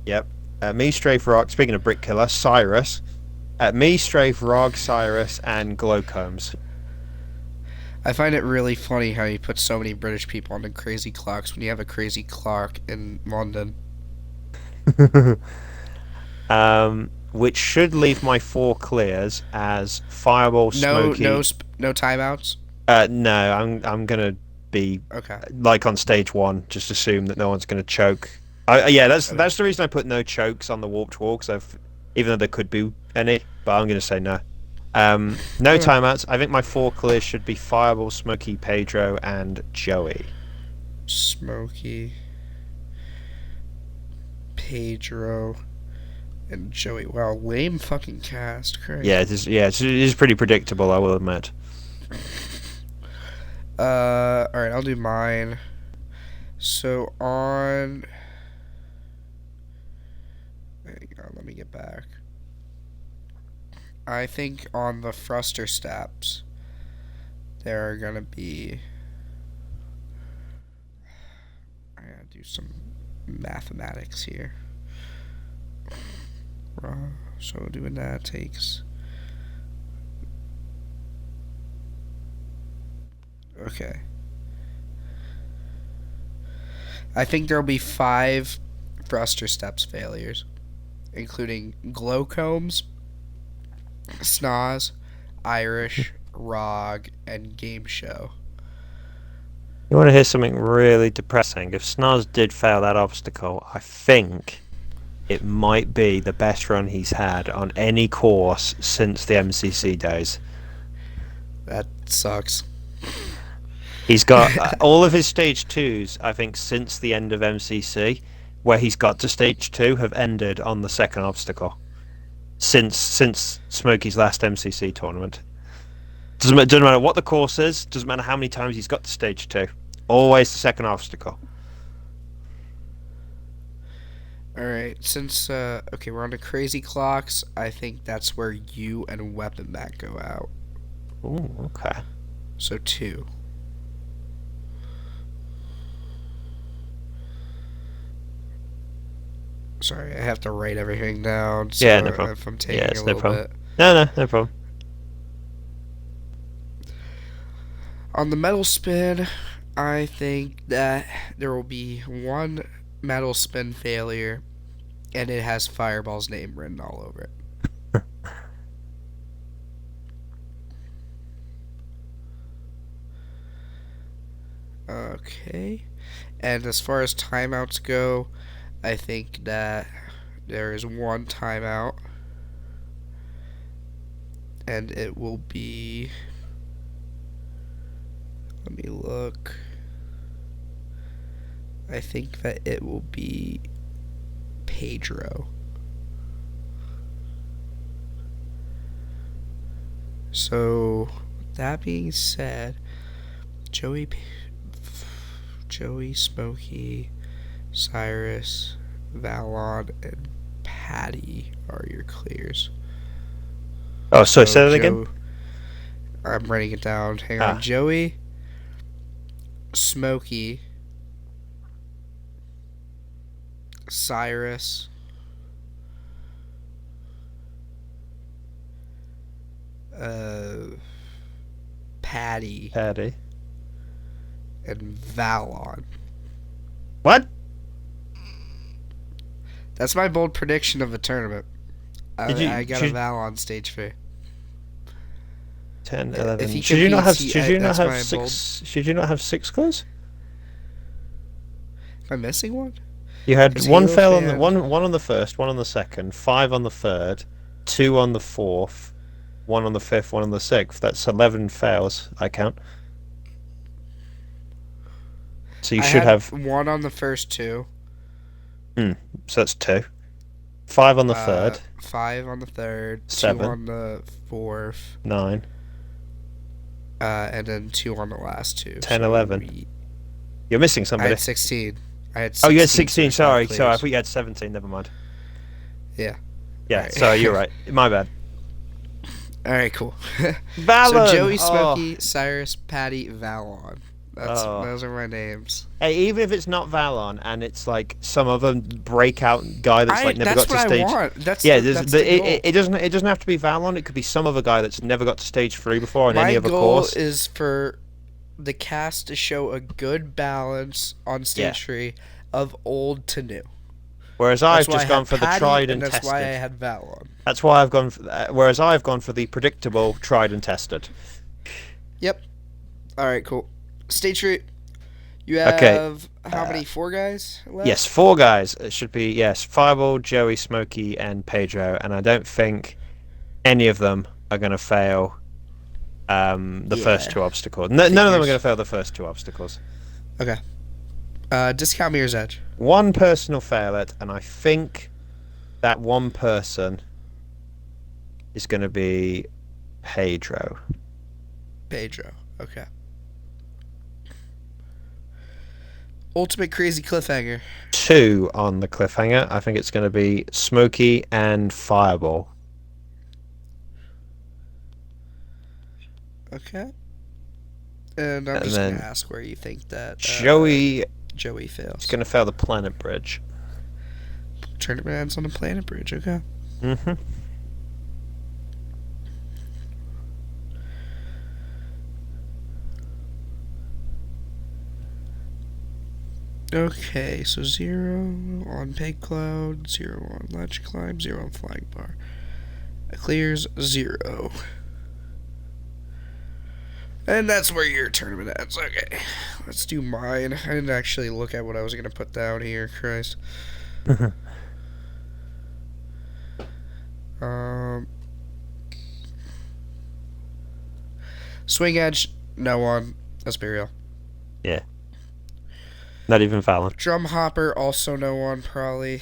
Yep. Me, Strafe, Rog. Speaking of Brick Killer, Cyrus. Me, Strafe, Rog, Cyrus, and Glowcombs. I find it really funny how you put so many British people on the Crazy Clocks when you have a Crazy Clock in London. Which should leave my 4 clears as Fireball, Smoky. No timeouts. No, I'm gonna be Okay. like on stage 1. Just assume that no one's gonna choke. Yeah, that's Okay. that's the reason I put no chokes on the warped wall, because even though there could be any, but I'm gonna say no. No Okay. timeouts. I think my 4 clears should be Fireball, Smoky, Pedro, and Joey. Smokey, Pedro, and Joey. Wow, lame fucking cast. Christ. Yeah, it is. Yeah, it is pretty predictable, I will admit. All right, I'll do mine. So on, hang on, let me get back. I think on the thruster steps, there are gonna be. I gotta do some mathematics here. So doing that takes. Okay. I think there'll be 5 thruster steps failures, including glow combs, Snoz, Irish, Rog, and Game Show. You want to hear something really depressing? If Snaz did fail that obstacle, I think it might be the best run he's had on any course since the MCC days. That sucks. He's got all of his stage 2s, I think, since the end of MCC, where he's got to stage 2, have ended on the second obstacle. Since Smokey's last MCC tournament. Doesn't matter what the course is, doesn't matter how many times he's got to stage 2. Always the second obstacle. Alright, since, okay, we're on to Crazy Clocks, I think that's where you and Weapon Mac go out. Ooh, okay. So 2. Sorry, I have to write everything down. So Yeah, no problem. if I'm taking Yeah, a it's no little problem. bit. No problem. On the metal spin, I think that there will be 1 metal spin failure, and it has Fireball's name written all over it. Okay. And as far as timeouts go, I think that there is 1 timeout, and it will be. Let me look. I think that it will be Pedro. So, that being said, Joey, Smokey, Cyrus, Valon, and Patty are your clears. Oh, so say that again? I'm writing it down. Hang Ah. on. Joey, Smokey, Cyrus, Patty, and Valon. What? That's my bold prediction of the tournament. I got Did a Valon stage 3. 10, If 11. he Should you not have? competes, Should you not that's have my 6? Should you not have 6 clues? Am I missing one? You had Is 1 Halo fail on the fan- one on the first, 1 on the second, 5 on the third, 2 on the fourth, 1 on the fifth, 1 on the sixth. That's 11 fails. I count. So you I should had have. 1 on the first 2. So that's 2. 5 on the third. 5 on the third. 7. 2 on the fourth. 9. And then 2 on the last 2. 10, So 11. You're missing I somebody. had 16. Oh, you had 16. so Sorry, five sorry. I clears. thought you had 17. Never mind. Yeah. Yeah. Alright. Sorry, you're right. My bad. Alright, cool. Valon. So Joey, Oh. Smokey, Cyrus, Patty, Valon. Oh. Those are my names. Hey, even if it's not Valon and it's like some other breakout guy that's like never That's got to what stage. I want. That's Yeah, that's the goal. it doesn't have to be Valon. It could be some other guy that's never got to stage 3 before on My any other goal course. is for the cast to show a good balance on stage 3 of old to new. Whereas That's I've why I just gone had for the Patty, tried and that's tested. why I had Valon. That's why I've gone. Whereas I've gone for the predictable, tried and tested. Yep. All right, cool. Stage 3. You have Okay, how many? 4 guys left? Yes, 4 guys. It should be Fireball, Joey, Smokey, and Pedro. And I don't think any of them are going to fail the first 2 obstacles. None of them are Figures. going to fail the first 2 obstacles. Okay. Discount Mirror's Edge. One person will fail it, and I think that one person is going to be Pedro. Pedro. Okay. Ultimate crazy cliffhanger. Two on the cliffhanger. I think it's going to be Smokey and Fireball. Okay. And I'm And just gonna then ask where you think that Joey Joey is fails. going to fail the Planet Bridge. Tournament ends on the Planet Bridge. Okay. Mm-hmm. Okay, so 0 on Peg Cloud, 0 on Ledge Climb, 0 on Flying Bar. It clears 0. And that's where your tournament ends. Okay, let's do mine. I didn't actually look at what I was going to put down here. Christ. Um, Swing Edge, no one. Let's be real. Yeah. Not even Fallon. Drum Hopper, also no one. Probably.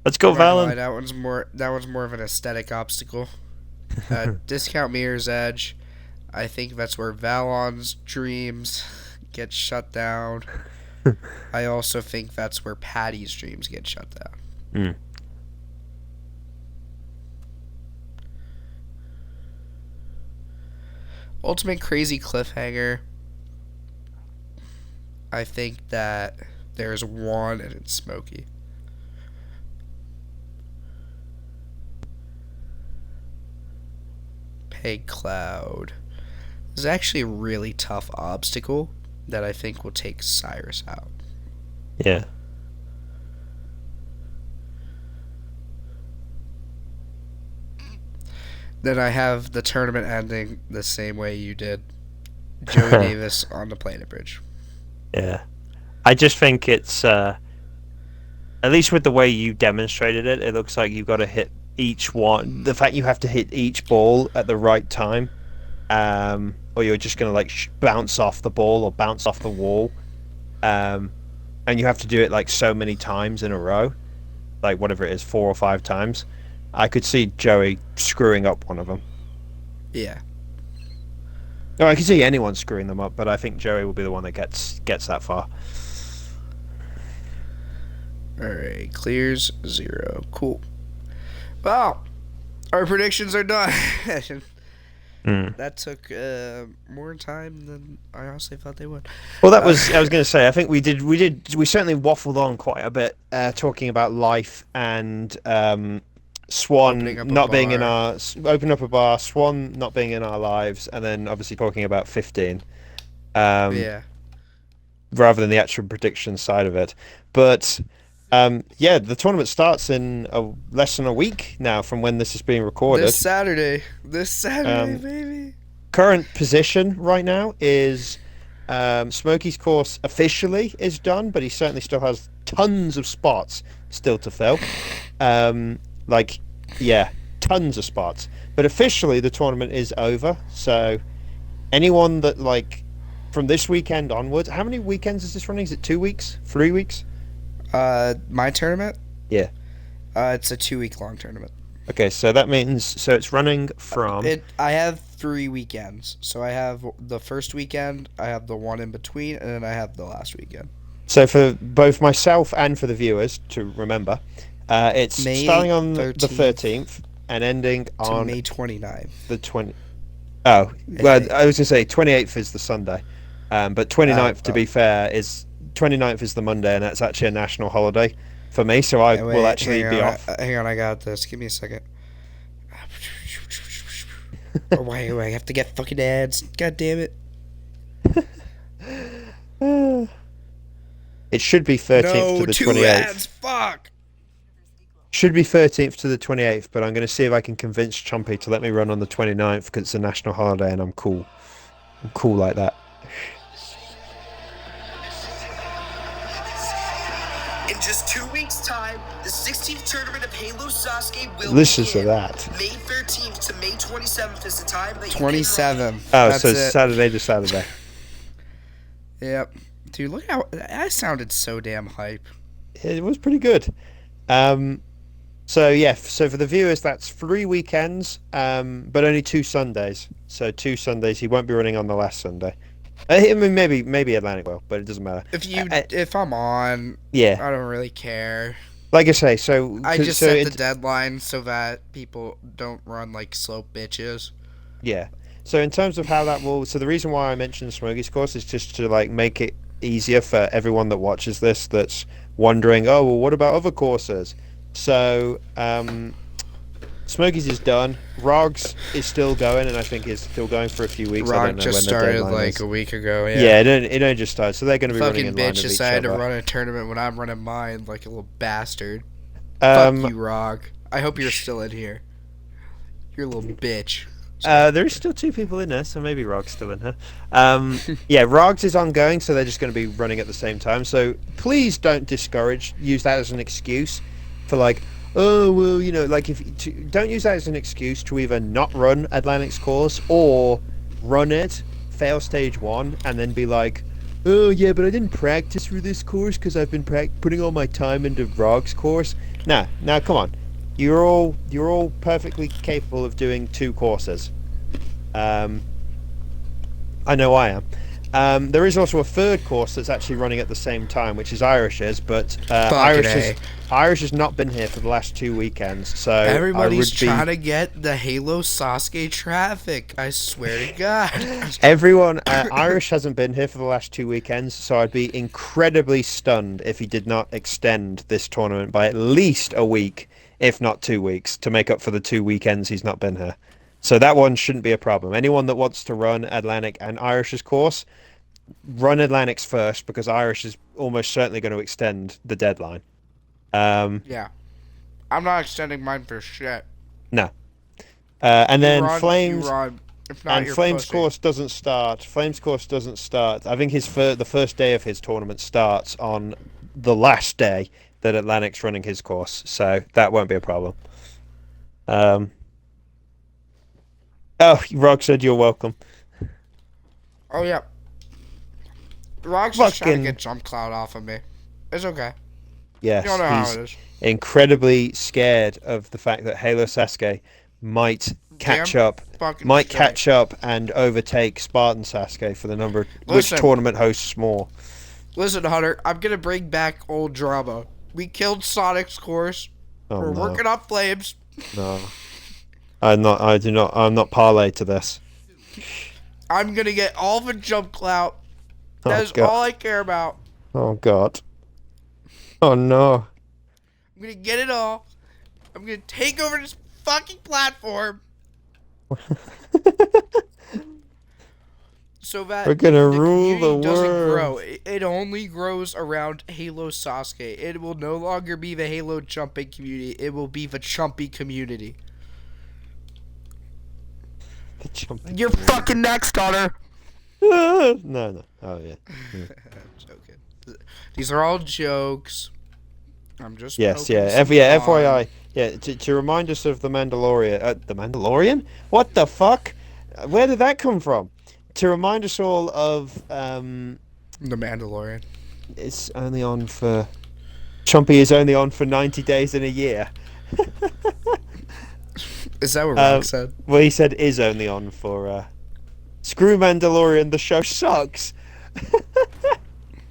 Let's go, I'm not gonna lie, Fallon. that one's more. That one's more of an aesthetic obstacle. Discount Mirror's Edge. I think that's where Valon's dreams get shut down. I also think that's where Patty's dreams get shut down. Mm. Ultimate crazy cliffhanger. I think that there's one and it's Smokey. Peg Cloud. This is actually a really tough obstacle that I think will take Cyrus out. Yeah. Then I have the tournament ending the same way you did. Joey Davis on the Planet Bridge. Yeah. I just think it's at least with the way you demonstrated it, it looks like you've got to hit each one. The fact you have to hit each ball at the right time, or you're just going to like bounce off the ball or bounce off the wall, and you have to do it like so many times in a row, like whatever it is, 4 or 5 times. I could see Joey screwing up one of them. Yeah. No, I can see anyone screwing them up, but I think Joey will be the one that gets that far. Alright, clears 0. Cool. Well, our predictions are done. That took more time than I honestly thought they would. Well, that was I was going to say. I think we certainly waffled on quite a bit, talking about life and Swan not being in our open up a bar, Swan not being in our lives, and then obviously talking about 15. Yeah. Rather than the actual prediction side of it, but yeah, the tournament starts in less than a week now from when this is being recorded. This Saturday, baby. Current position right now is Smokey's course officially is done, but he certainly still has tons of spots still to fill. Like, yeah, tons of spots. But officially, the tournament is over. So anyone that like from this weekend onwards, how many weekends is this running? Is it 2 weeks? 3 weeks? My tournament? Yeah. It's a 2-week long tournament. Okay, so that means it's running from. I have 3 weekends. So I have the first weekend, I have the one in between, and then I have the last weekend. So for both myself and for the viewers to remember, it's May starting on 13th the 13th and ending on May 29th. the 20. Oh, well, I was going to say 28th is the Sunday, but 29th, to be fair, is 29th is the Monday, and that's actually a national holiday for me, so I will actually be off. Hang on, I got this. Give me a second. Oh, wait, I have to get fucking ads. God damn it. It should be 13th to the 28th. No, 2 ads. Fuck. Should be 13th to the 28th, but I'm going to see if I can convince Chompy to let me run on the 29th because it's a national holiday and I'm cool. I'm cool like that. In just 2 weeks' time, the 16th tournament of Halo Sasuke will Listen to begin. that. May 13th to May 27th is the time that 27th. Oh, so it's Saturday to Saturday. Yep. Dude, look how... I sounded so damn hype. It was pretty good. So yeah, so for the viewers, that's 3 weekends, but only 2 Sundays. So 2 Sundays. He won't be running on the last Sunday. I mean, maybe Atlantic will, but it doesn't matter. If I'm on, Yeah, I don't really care. like I say, so I just so set the it deadline so that people don't run like slow bitches. yeah. So in terms of how that will, so the reason why I mentioned Smokey's course is just to like make it easier for everyone that watches this that's wondering, oh well, what about other courses? So Smokies is done. Rogs is still going, and I think is still going for a few weeks. I don't Rock know just when the started deadline like is. a week ago. Yeah. Yeah, it only just started, so they're going to be running Fucking in line bitch with each decided to other. run a tournament when I'm running mine like a little bastard. Fuck Um, you, Rock. I hope you're still in here. You're a little bitch. there's still two people in there, so maybe Rog's still in here. Yeah, Rogs is ongoing, so they're just going to be running at the same time. So please don't use that as an excuse for like, oh well, like don't use that as an excuse to either not run Atlantic's course or run it, fail stage one, and then be like, oh yeah, but I didn't practice for this course because I've been putting all my time into Rog's course. Nah, now come on. You're all perfectly capable of doing two courses. Um, I know I am. There is also a third course that's actually running at the same time, which is Irish's, but Fucking A. Irish has not been here for the last 2 weekends, so I Everybody's would be trying to get the Halo Sasuke traffic. I swear to God. everyone. Irish hasn't been here for the last 2 weekends, so I'd be incredibly stunned if he did not extend this tournament by at least a week, if not 2 weeks, to make up for the 2 weekends he's not been here. So that one shouldn't be a problem. Anyone that wants to run Atlantic and Irish's course, run Atlantic's first because Irish is almost certainly going to extend the deadline. Um, Yeah. I'm not extending mine for shit. no. And You then run, you Flames run. If not, and you're Flames pussy. course doesn't start. Flames course doesn't start. I think the first day of his tournament starts on the last day that Atlantic's running his course, so that won't be a problem. Um, oh, Rog said you're welcome. Oh, yeah. Rock's just trying to Fucking get Jump Cloud off of me. It's okay. You don't yes, know how he's it is. incredibly scared of the fact that Halo Sasuke might catch Damn up, fucking might straight. catch up and overtake Spartan Sasuke for the number which Listen, tournament hosts more. listen, Hunter. I'm gonna bring back old drama. We killed Sonic's course. Oh We're no, working on Flames. no, I'm not. I do not. I'm not parlay to this. I'm gonna get all the Jump Cloud. That Oh is god. all I care about. Oh god. Oh no. I'm gonna get it all. I'm gonna take over this fucking platform so We're that gonna the rule the community doesn't grow. world. It only grows around Halo Sasuke. It will no longer be the Halo jumping community. It will be the chumpy community. The jumping You're community. fucking next, Hunter. No, no. Oh yeah. I'm joking. These are all jokes. I'm just Yes, poking yeah. some Yeah, fun. FYI. Yeah, to remind us of the Mandalorian. The Mandalorian? What the fuck? Where did that come from? To remind us all of The Mandalorian. it's only on for Chompy is only on for 90 days in a year. Is that what Rock Um, said? well, he said is only on for Screw Mandalorian. The show sucks.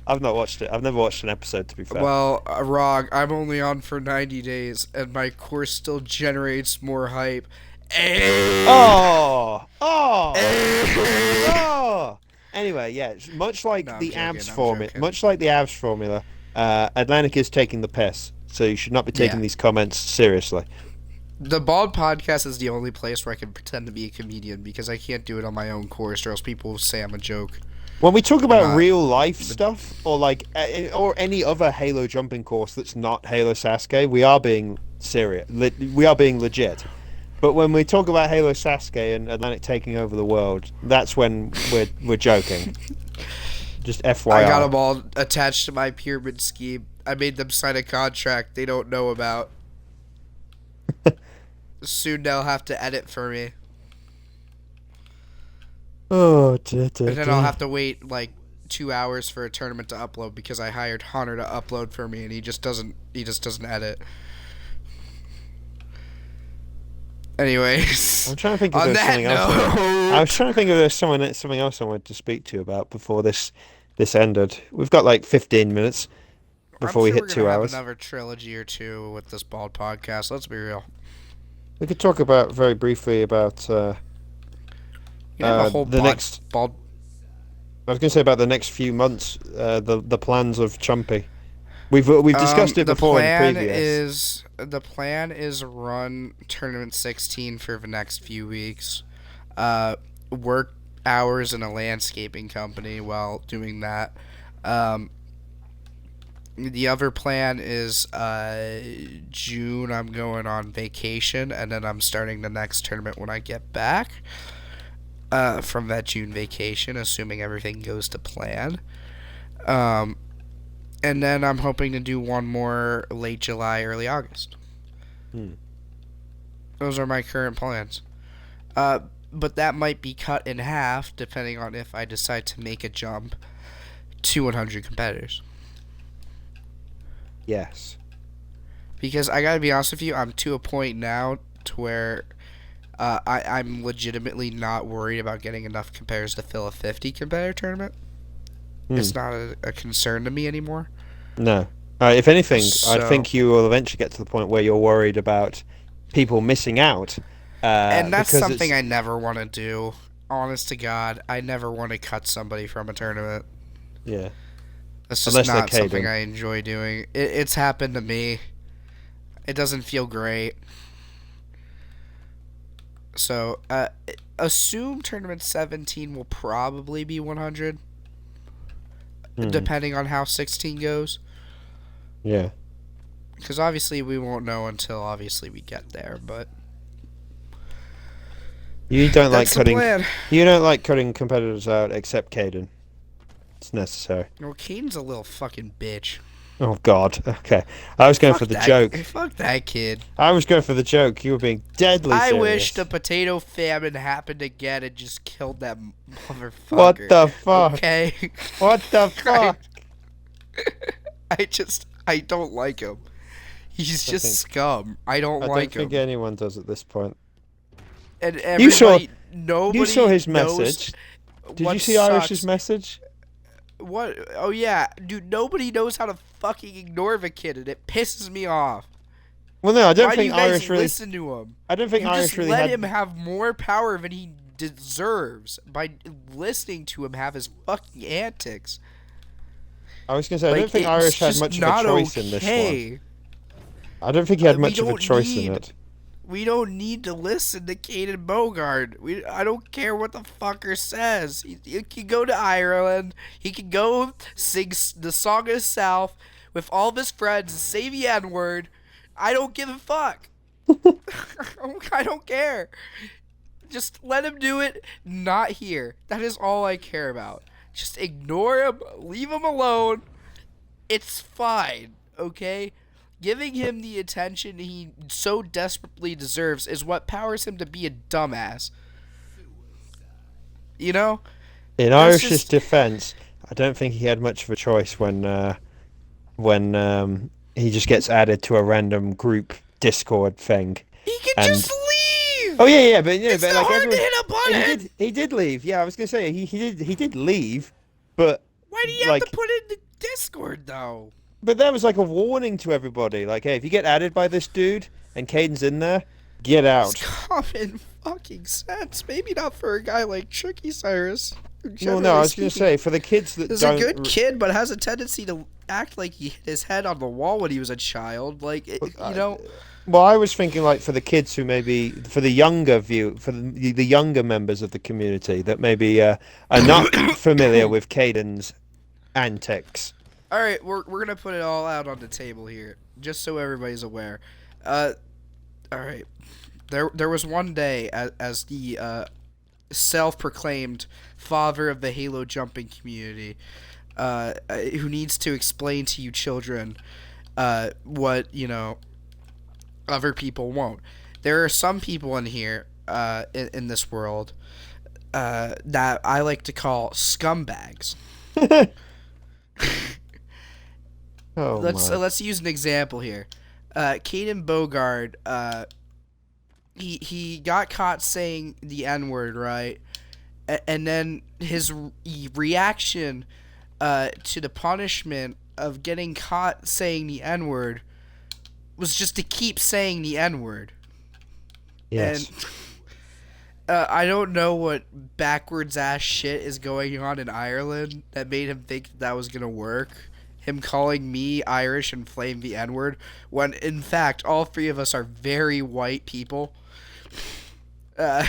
I've not watched it. I've never watched an episode, to be fair. Well, Rog, I'm only on for 90 days, and my course still generates more hype. Hey! Oh, oh, Hey! oh. Anyway, yeah, much No, like I'm the joking. abs I'm formula, joking. much like the abs formula, Atlantic is taking the piss. So you should not be taking Yeah. these comments seriously. The Bald Podcast is the only place where I can pretend to be a comedian because I can't do it on my own course, or else people will say I'm a joke. When we talk I'm about not. real life stuff, or like, or any other Halo jumping course that's not Halo Sasuke, we are being serious. We are being legit. But when we talk about Halo Sasuke and Atlantic taking over the world, that's when we're joking. Just I got FYI. them all attached to my pyramid scheme. I made them sign a contract they don't know about. Soon they'll have to edit for me. Oh, And then I'll have to wait like 2 hours for a tournament to upload because I hired Hunter to upload for me and he just doesn't edit. Anyways, I'm trying to think if on there's that something else. I was note, trying to think if there's something else I wanted to speak to you about before this ended. We've got like 15 minutes I'm before we sure hit we're gonna 2 hours. have another trilogy or two with this bald podcast. Let's be real. We could talk about very briefly about You can have a whole the next. bald. I was going to say about the next few months. The plans of Chumpy. We've discussed it before in previous. The plan is run tournament 16 for the next few weeks. Work hours in a landscaping company while doing that. Um, the other plan is June. I'm going on vacation, and then I'm starting the next tournament when I get back from that June vacation, assuming everything goes to plan. Um, and then I'm hoping to do one more late July, early August. Hmm. Those are my current plans. Uh, but that might be cut in half depending on if I decide to make a jump to 100 competitors. Yes. Because I gotta be honest with you, I'm to a point now to where I'm legitimately not worried about getting enough competitors to fill a 50 competitor tournament. Hmm. It's not a concern to me anymore. No. If anything, I So, think you will eventually get to the point where you're worried about people missing out, and that's because something it's I never want to do. Honest to God, I never want to cut somebody from a tournament. yeah. That's just Unless they're not something Caden. I enjoy doing. It's happened to me. It doesn't feel great. So, assume tournament 17 will probably be 100, Hmm. depending on how 16 goes. Yeah. Because obviously we won't know until obviously we get there, but You don't like that's the cutting. plan. You don't like cutting competitors out except Caden. It's necessary. Well, Caden's a little fucking bitch. Oh God. Okay. I was going for the joke. Fuck that kid. I was going for the joke. You were being deadly I wish the serious. potato famine happened again and just killed that What motherfucker. the fuck? Okay? What the I, fuck? I don't like him. He's I just think scum. I don't I don't like think him. anyone does at this point. And You saw you saw nobody his knows message. Did you what see Irish's sucks. message? What? Oh yeah, dude. Nobody knows how to fucking ignore the kid, and it pisses me off. Well, no, I don't Why do think you guys Irish really. listen to him? I don't think You just Irish really let him had. have more power than he deserves by listening to him have his fucking antics. I was gonna say I don't Like think it's Irish had just much of a not choice in this one. okay. I don't think he had We much of a don't choice in need it. we don't need to listen to Caden Bogard. I don't care what the fucker says. He can go to Ireland. He can go sing the Song of the South with all of his friends and say the N word. I don't give a fuck. I don't care. Just let him do it. Not here. That is all I care about. Just ignore him. Leave him alone. It's fine. Okay? Giving him the attention he so desperately deserves is what powers him to be a dumbass. You know? In That's Irish's just. defense, I don't think he had much of a choice when he just gets added to a random group Discord thing. He can And just oh leave! yeah, yeah, but It's but not like hard to everyone, hit a button! he did leave. Yeah, I was gonna say he did leave, but Why do you have to like put it in the Discord, though? but that was like a warning to everybody. Like, hey, if you get added by this dude and Caden's in there, get It's out. common fucking sense. Maybe not for a guy like Tricky Cyrus. No, no, I Generally was gonna speaking, say for the kids that he's a don't. good kid, but has a tendency to act like he hit his head on the wall when he was a child. Like, you know, Well, I was thinking like for the kids who maybe for the younger for the younger members of the community that maybe are not familiar with Caden's antics. all right, we're gonna put it all out on the table here, just so everybody's aware. Uh, all right. There was one day as the self-proclaimed father of the Halo jumping community, who needs to explain to you children, what other people won't. There are some people in here, in this world, that I like to call scumbags. Oh my! Let's use an example here. Caden Bogard he got caught saying the N word, right? And then his reaction to the punishment of getting caught saying the N word was just to keep saying the N word. And Yes. I don't know what backwards ass shit is going on in Ireland that made him think that was gonna work. Him calling me Irish and Flame the N word, when in fact all three of us are very white people. Uh,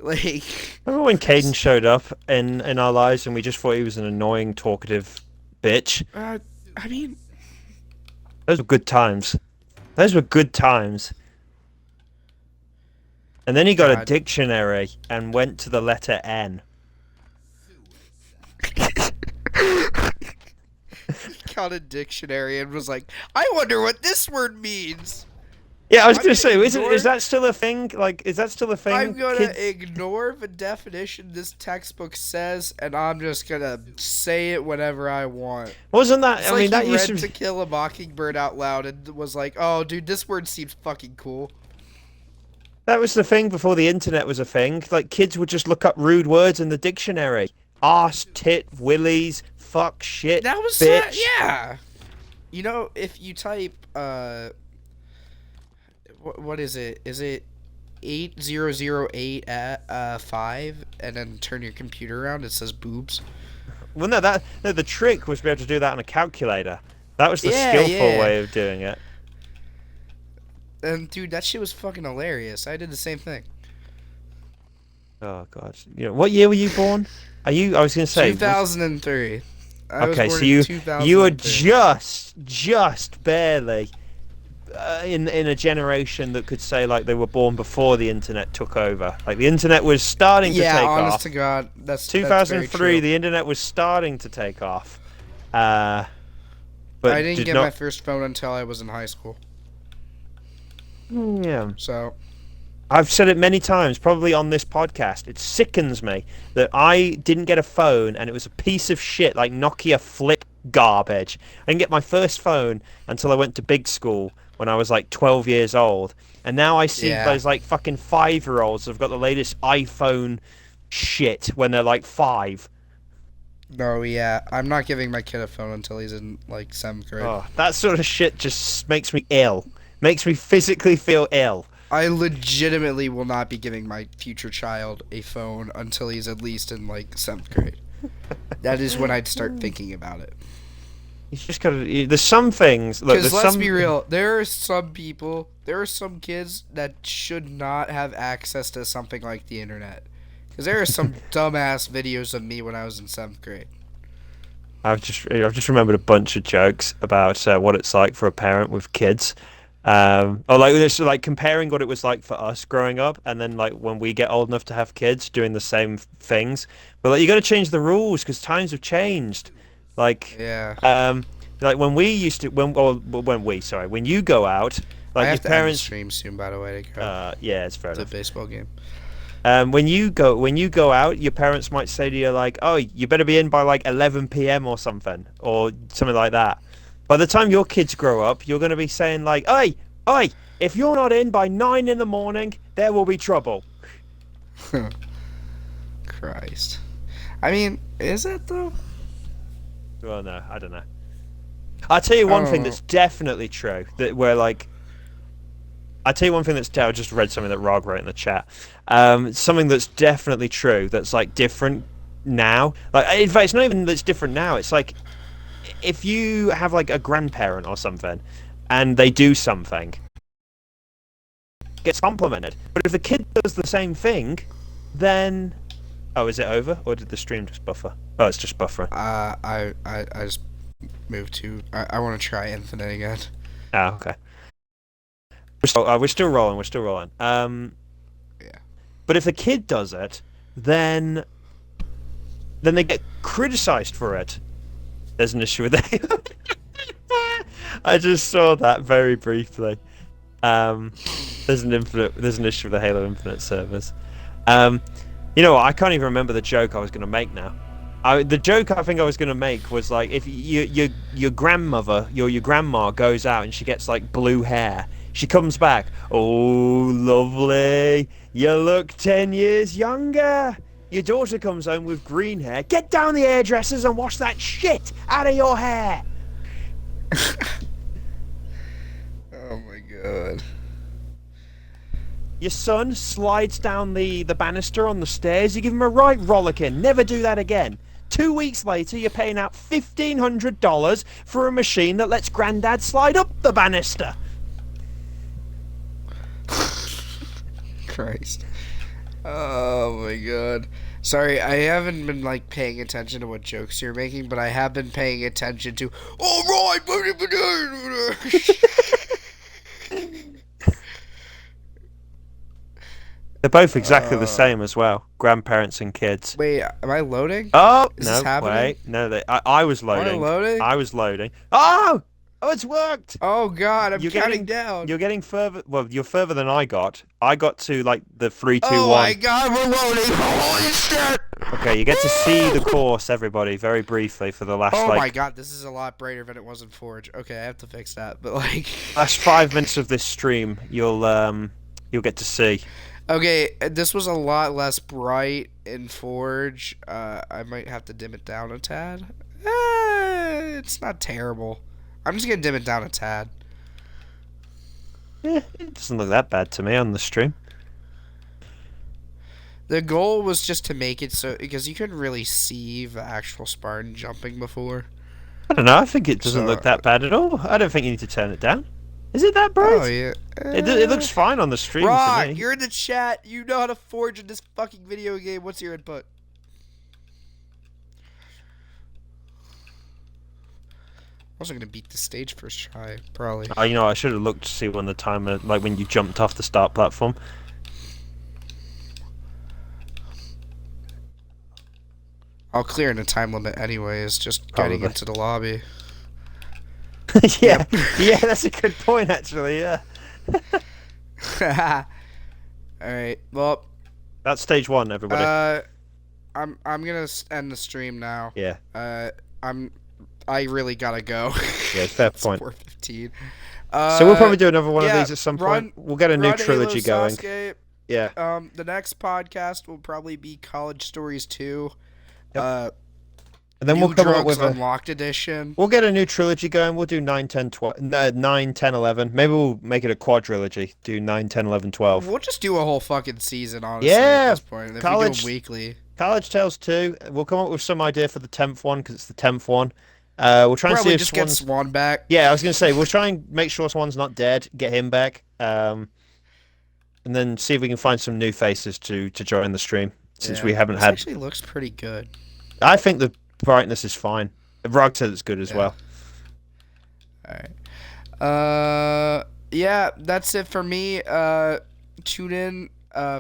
like, Remember when Caden showed up in our lives and we just thought he was an annoying, talkative bitch? uh, I mean, Those were good times. Those were good times. And then he got a God. dictionary and went to the letter N. He got a dictionary and was like, I wonder what this word means. Yeah, I was I'm gonna gonna say, is ignore. that still a thing? Like, is that still a I'm thing? gonna Kids, ignore the definition this textbook says, and I'm just gonna say it whenever I want. wasn't that? It's I like mean, he that used read to To be. Kill a Mockingbird out loud and was like, "Oh, dude, this word seems fucking cool." That was the thing before the internet was a thing. Like, kids would just look up rude words in the dictionary. Arse, tit, willies, fuck, shit, That was bitch. yeah. You know, if you type what is it? Is it 8008 at 5 and then turn your computer around it says boobs. Well, no, the trick was to be able to do that on a calculator. That was the Yeah, skillful yeah. way of doing it. And dude, that shit was fucking hilarious. I did the same thing. Oh god. You know, what year were you born? Are you? I was gonna say. 2003. I was Okay, born so in you were 2003. just barely in a generation that could say like they were born before the internet took over. Like the internet was starting to Yeah, take honest to off. God, that's very 2003, true. the internet was starting to take off. Uh, I but didn't did get my not. first phone until I was in high school. Yeah. So, I've said it many times, probably on this podcast. It sickens me that I didn't get a phone and it was a piece of shit like Nokia flip garbage. I didn't get my first phone until I went to big school when I was like 12 years old. And now I see yeah. those like fucking 5-year-olds who've got the latest iPhone shit when they're like 5. No, yeah. I'm not giving my kid a phone until he's in like 7th grade. Oh, that sort of shit just makes me ill. Makes me physically feel ill. I legitimately will not be giving my future child a phone until he's at least in like 7th grade. That is when I'd start thinking about it. You just gotta. There's some things. Look, Because there's let's be some. real, there are some people, there are some kids that should not have access to something like the internet. Because there are some dumbass videos of me when I was in 7th grade. I've just remembered a bunch of jokes about what it's like for a parent with kids. Or like it's like comparing what it was like for us growing up, and then like when we get old enough to have kids, doing the same things. But like you got to change the rules because times have changed. Like, Yeah. um, like when we used to when we sorry when you go out, I like your have to end the parents. stream soon, by the way, to go Yeah, it's fair to the enough. baseball game. When you go out, your parents might say to you like, "Oh, you better be in by like 11 p.m. or something like that." By the time your kids grow up, you're going to be saying like, "Oi, oi, if you're not in by 9 in the morning, there will be trouble." Christ. I mean, is it though? Well, no, I don't know. I'll tell you I one don't thing know. that's definitely true. That where like, I'll tell you one thing that's. I just read something that Rog wrote in the chat. Something that's definitely true. That's like different now. Like, in fact, it's not even that's different now. It's like if you have like a grandparent or something and they do something, gets complimented. But if the kid does the same thing, then oh, is it over or did the stream just buffer? Oh, it's just buffering. I just moved to. I want to try Infinite again. Ah, okay. We're still rolling. We're still rolling. Yeah. But if the kid does it, then they get criticized for it. There's an issue with that. I just saw that very briefly. Um, there's an issue with the Halo Infinite servers. Um, you know what? I can't even remember the joke I was going to make now. The joke I think I was going to make was like if your grandmother, your grandma goes out and she gets like blue hair, She comes back. Oh, lovely. You look 10 years younger. Your daughter comes home with green hair. Get down the hairdressers and wash that shit out of your hair. Oh my god. Your son slides down the banister on the stairs. You give him a right rollicking. Never do that again. 2 weeks later, you're paying out $1,500 for a machine that lets Grandad slide up the banister. Christ. Oh my god. Sorry, I haven't been like paying attention to what jokes you're making, but I have been paying attention to. All right. They're both exactly the same as well. Grandparents and kids. Wait, am I loading? Oh, Is this no, happening? wait. No, I was Am I loading. loading? I was loading. Oh! Oh, it's worked! Oh god, I'm You're counting getting down. you're getting further. Well, you're further than I got. I got to like the 3, 2, Oh 1. my god, we're loading. Holy shit! Okay, you get to see the course, everybody, very briefly for the last Oh my like god, this is a lot brighter than it was in Forge. Okay, I have to fix that. But like last 5 minutes of this stream, you'll get to see. okay, this was a lot less bright in Forge. I might have to dim it down a tad. It's not terrible. I'm just gonna dim it down a tad. Yeah, it doesn't look that bad to me on the stream. The goal was just to make it so because you couldn't really see the actual Spartan jumping before. I don't know. I think it doesn't So, look that bad at all. I don't think you need to turn it down. Is it that Oh bright? yeah. It looks fine on the stream to Rock, me. you're in the chat. You know how to forge in this fucking video game. What's your input? I was gonna beat the stage first try, probably. Oh, I should have looked to see when the timer, like when you jumped off the start platform. I'll clear in a time limit anyways, just getting Probably. into the lobby. Yeah, yeah, that's a good point actually. Yeah, Alright, well, that's stage 1, everybody. I'm gonna end the stream now. Yeah, I really gotta go. yeah, fair It's point. 4:15. So we'll probably do another one of yeah, these at some run- point. We'll get a new Run trilogy Halo going. Sasuke. Yeah, The next podcast will probably be College Stories 2. Yep. and then New we'll come up Drugs with a. Unlocked edition. We'll get a new trilogy going. We'll do 9, 10, 12, 9, 10, 11. Maybe we'll make it a quadrilogy. Do 9, 10, 11, 12. We'll just do a whole fucking season, honestly, Yeah, at this point. If College- we do them weekly. College Tales 2. We'll come up with some idea for the 10th one because it's the 10th one. We'll try and see Probably if just get Swan's. Swan back. Yeah, I was gonna say we'll try and make sure Swan's not dead. Get him back. And then see if we can find some new faces to join the stream since Yeah, we haven't this had. actually looks pretty good. I think the brightness is fine. Rog said it's good as Yeah. well. Alright. Yeah, that's it for me. Tune in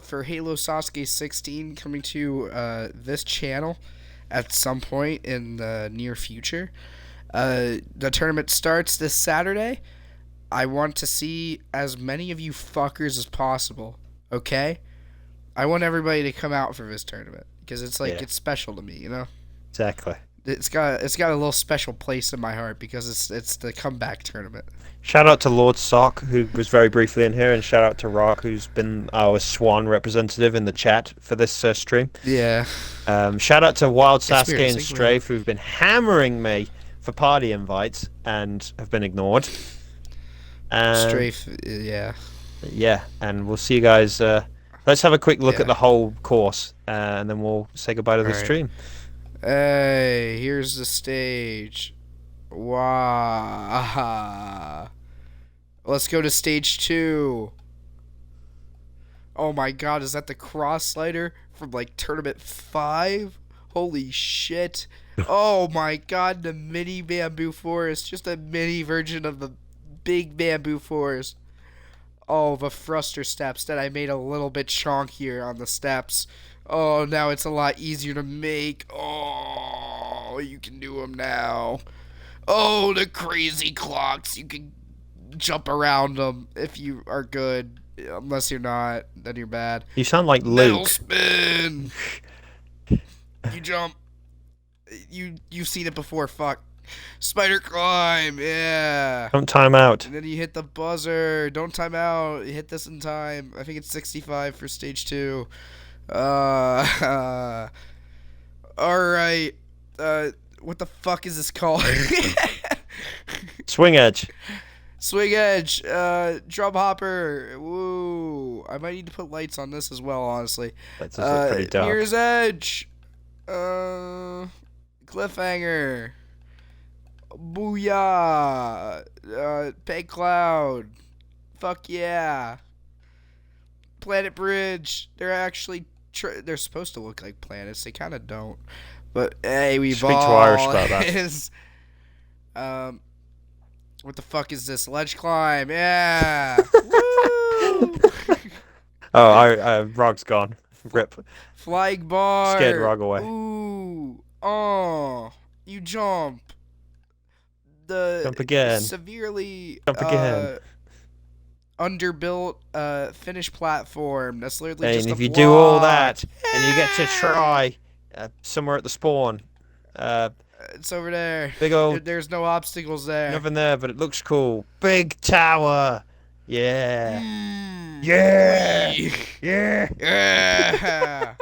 for Halo Sasuke 16 coming to this channel at some point in the near future. The tournament starts this Saturday. I want to see as many of you fuckers as possible, okay? I want everybody to come out for this tournament because it's like Yeah. it's special to me, you know? Exactly. It's got a little special place in my heart because it's the comeback tournament. Shout out to Lord Sock, who was very briefly in here, and shout out to Rock, who's been our Swan representative in the chat for this stream. Yeah. Shout out to Wild Sasuke Experience, and yeah. Strafe, who've been hammering me for party invites and have been ignored. Strafe, yeah. Yeah, and we'll see you guys. Let's have a quick look Yeah. at the whole course, and then we'll say goodbye to the Alright. stream. Hey, here's the stage. Wow. Let's go to stage 2. Oh my god, is that the cross slider from like tournament 5? Holy shit. Oh my god, the mini bamboo forest. Just a mini version of the big bamboo forest. Oh, the thruster steps that I made a little bit chonkier on the steps. Oh, now it's a lot easier to make. Oh, you can do them now. Oh, the crazy clocks. You can jump around them if you are good. Unless you're not, then you're bad. You sound like Metal Luke. spin. You jump. You've seen it before. Fuck. Spider climb, yeah. Don't time out. And then you hit the buzzer. Don't time out. You hit this in time. I think it's 65 for stage 2. All right. What the fuck is this called? Swing edge. Swing edge. Drum hopper. Woo. I might need to put lights on this as well, honestly. That's just pretty dark. Mirror's edge. Cliffhanger. Booyah. Peg cloud. Fuck yeah. Planet bridge. They're actually they're supposed to look like planets. They kind of don't. But hey, we Speak to Irish about that. is what the fuck is this? Ledge climb. Yeah. Woo. Oh, Rog's gone. Rip. Flying bar. Scared Rog away. Ooh. Oh. You jump. Jump again. Severely Jump again. Underbuilt finished platform. That's literally just And a if you block. do all that, and you get to try somewhere at the spawn, it's over there. big old There's no obstacles there. nothing there, but it looks cool. Big tower. Yeah. Mm. Yeah. Wee. Yeah. Yeah.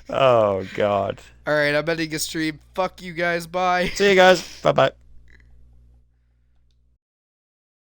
Oh God. All right, I'm ending a stream. Fuck you guys. Bye. See you guys. Bye bye.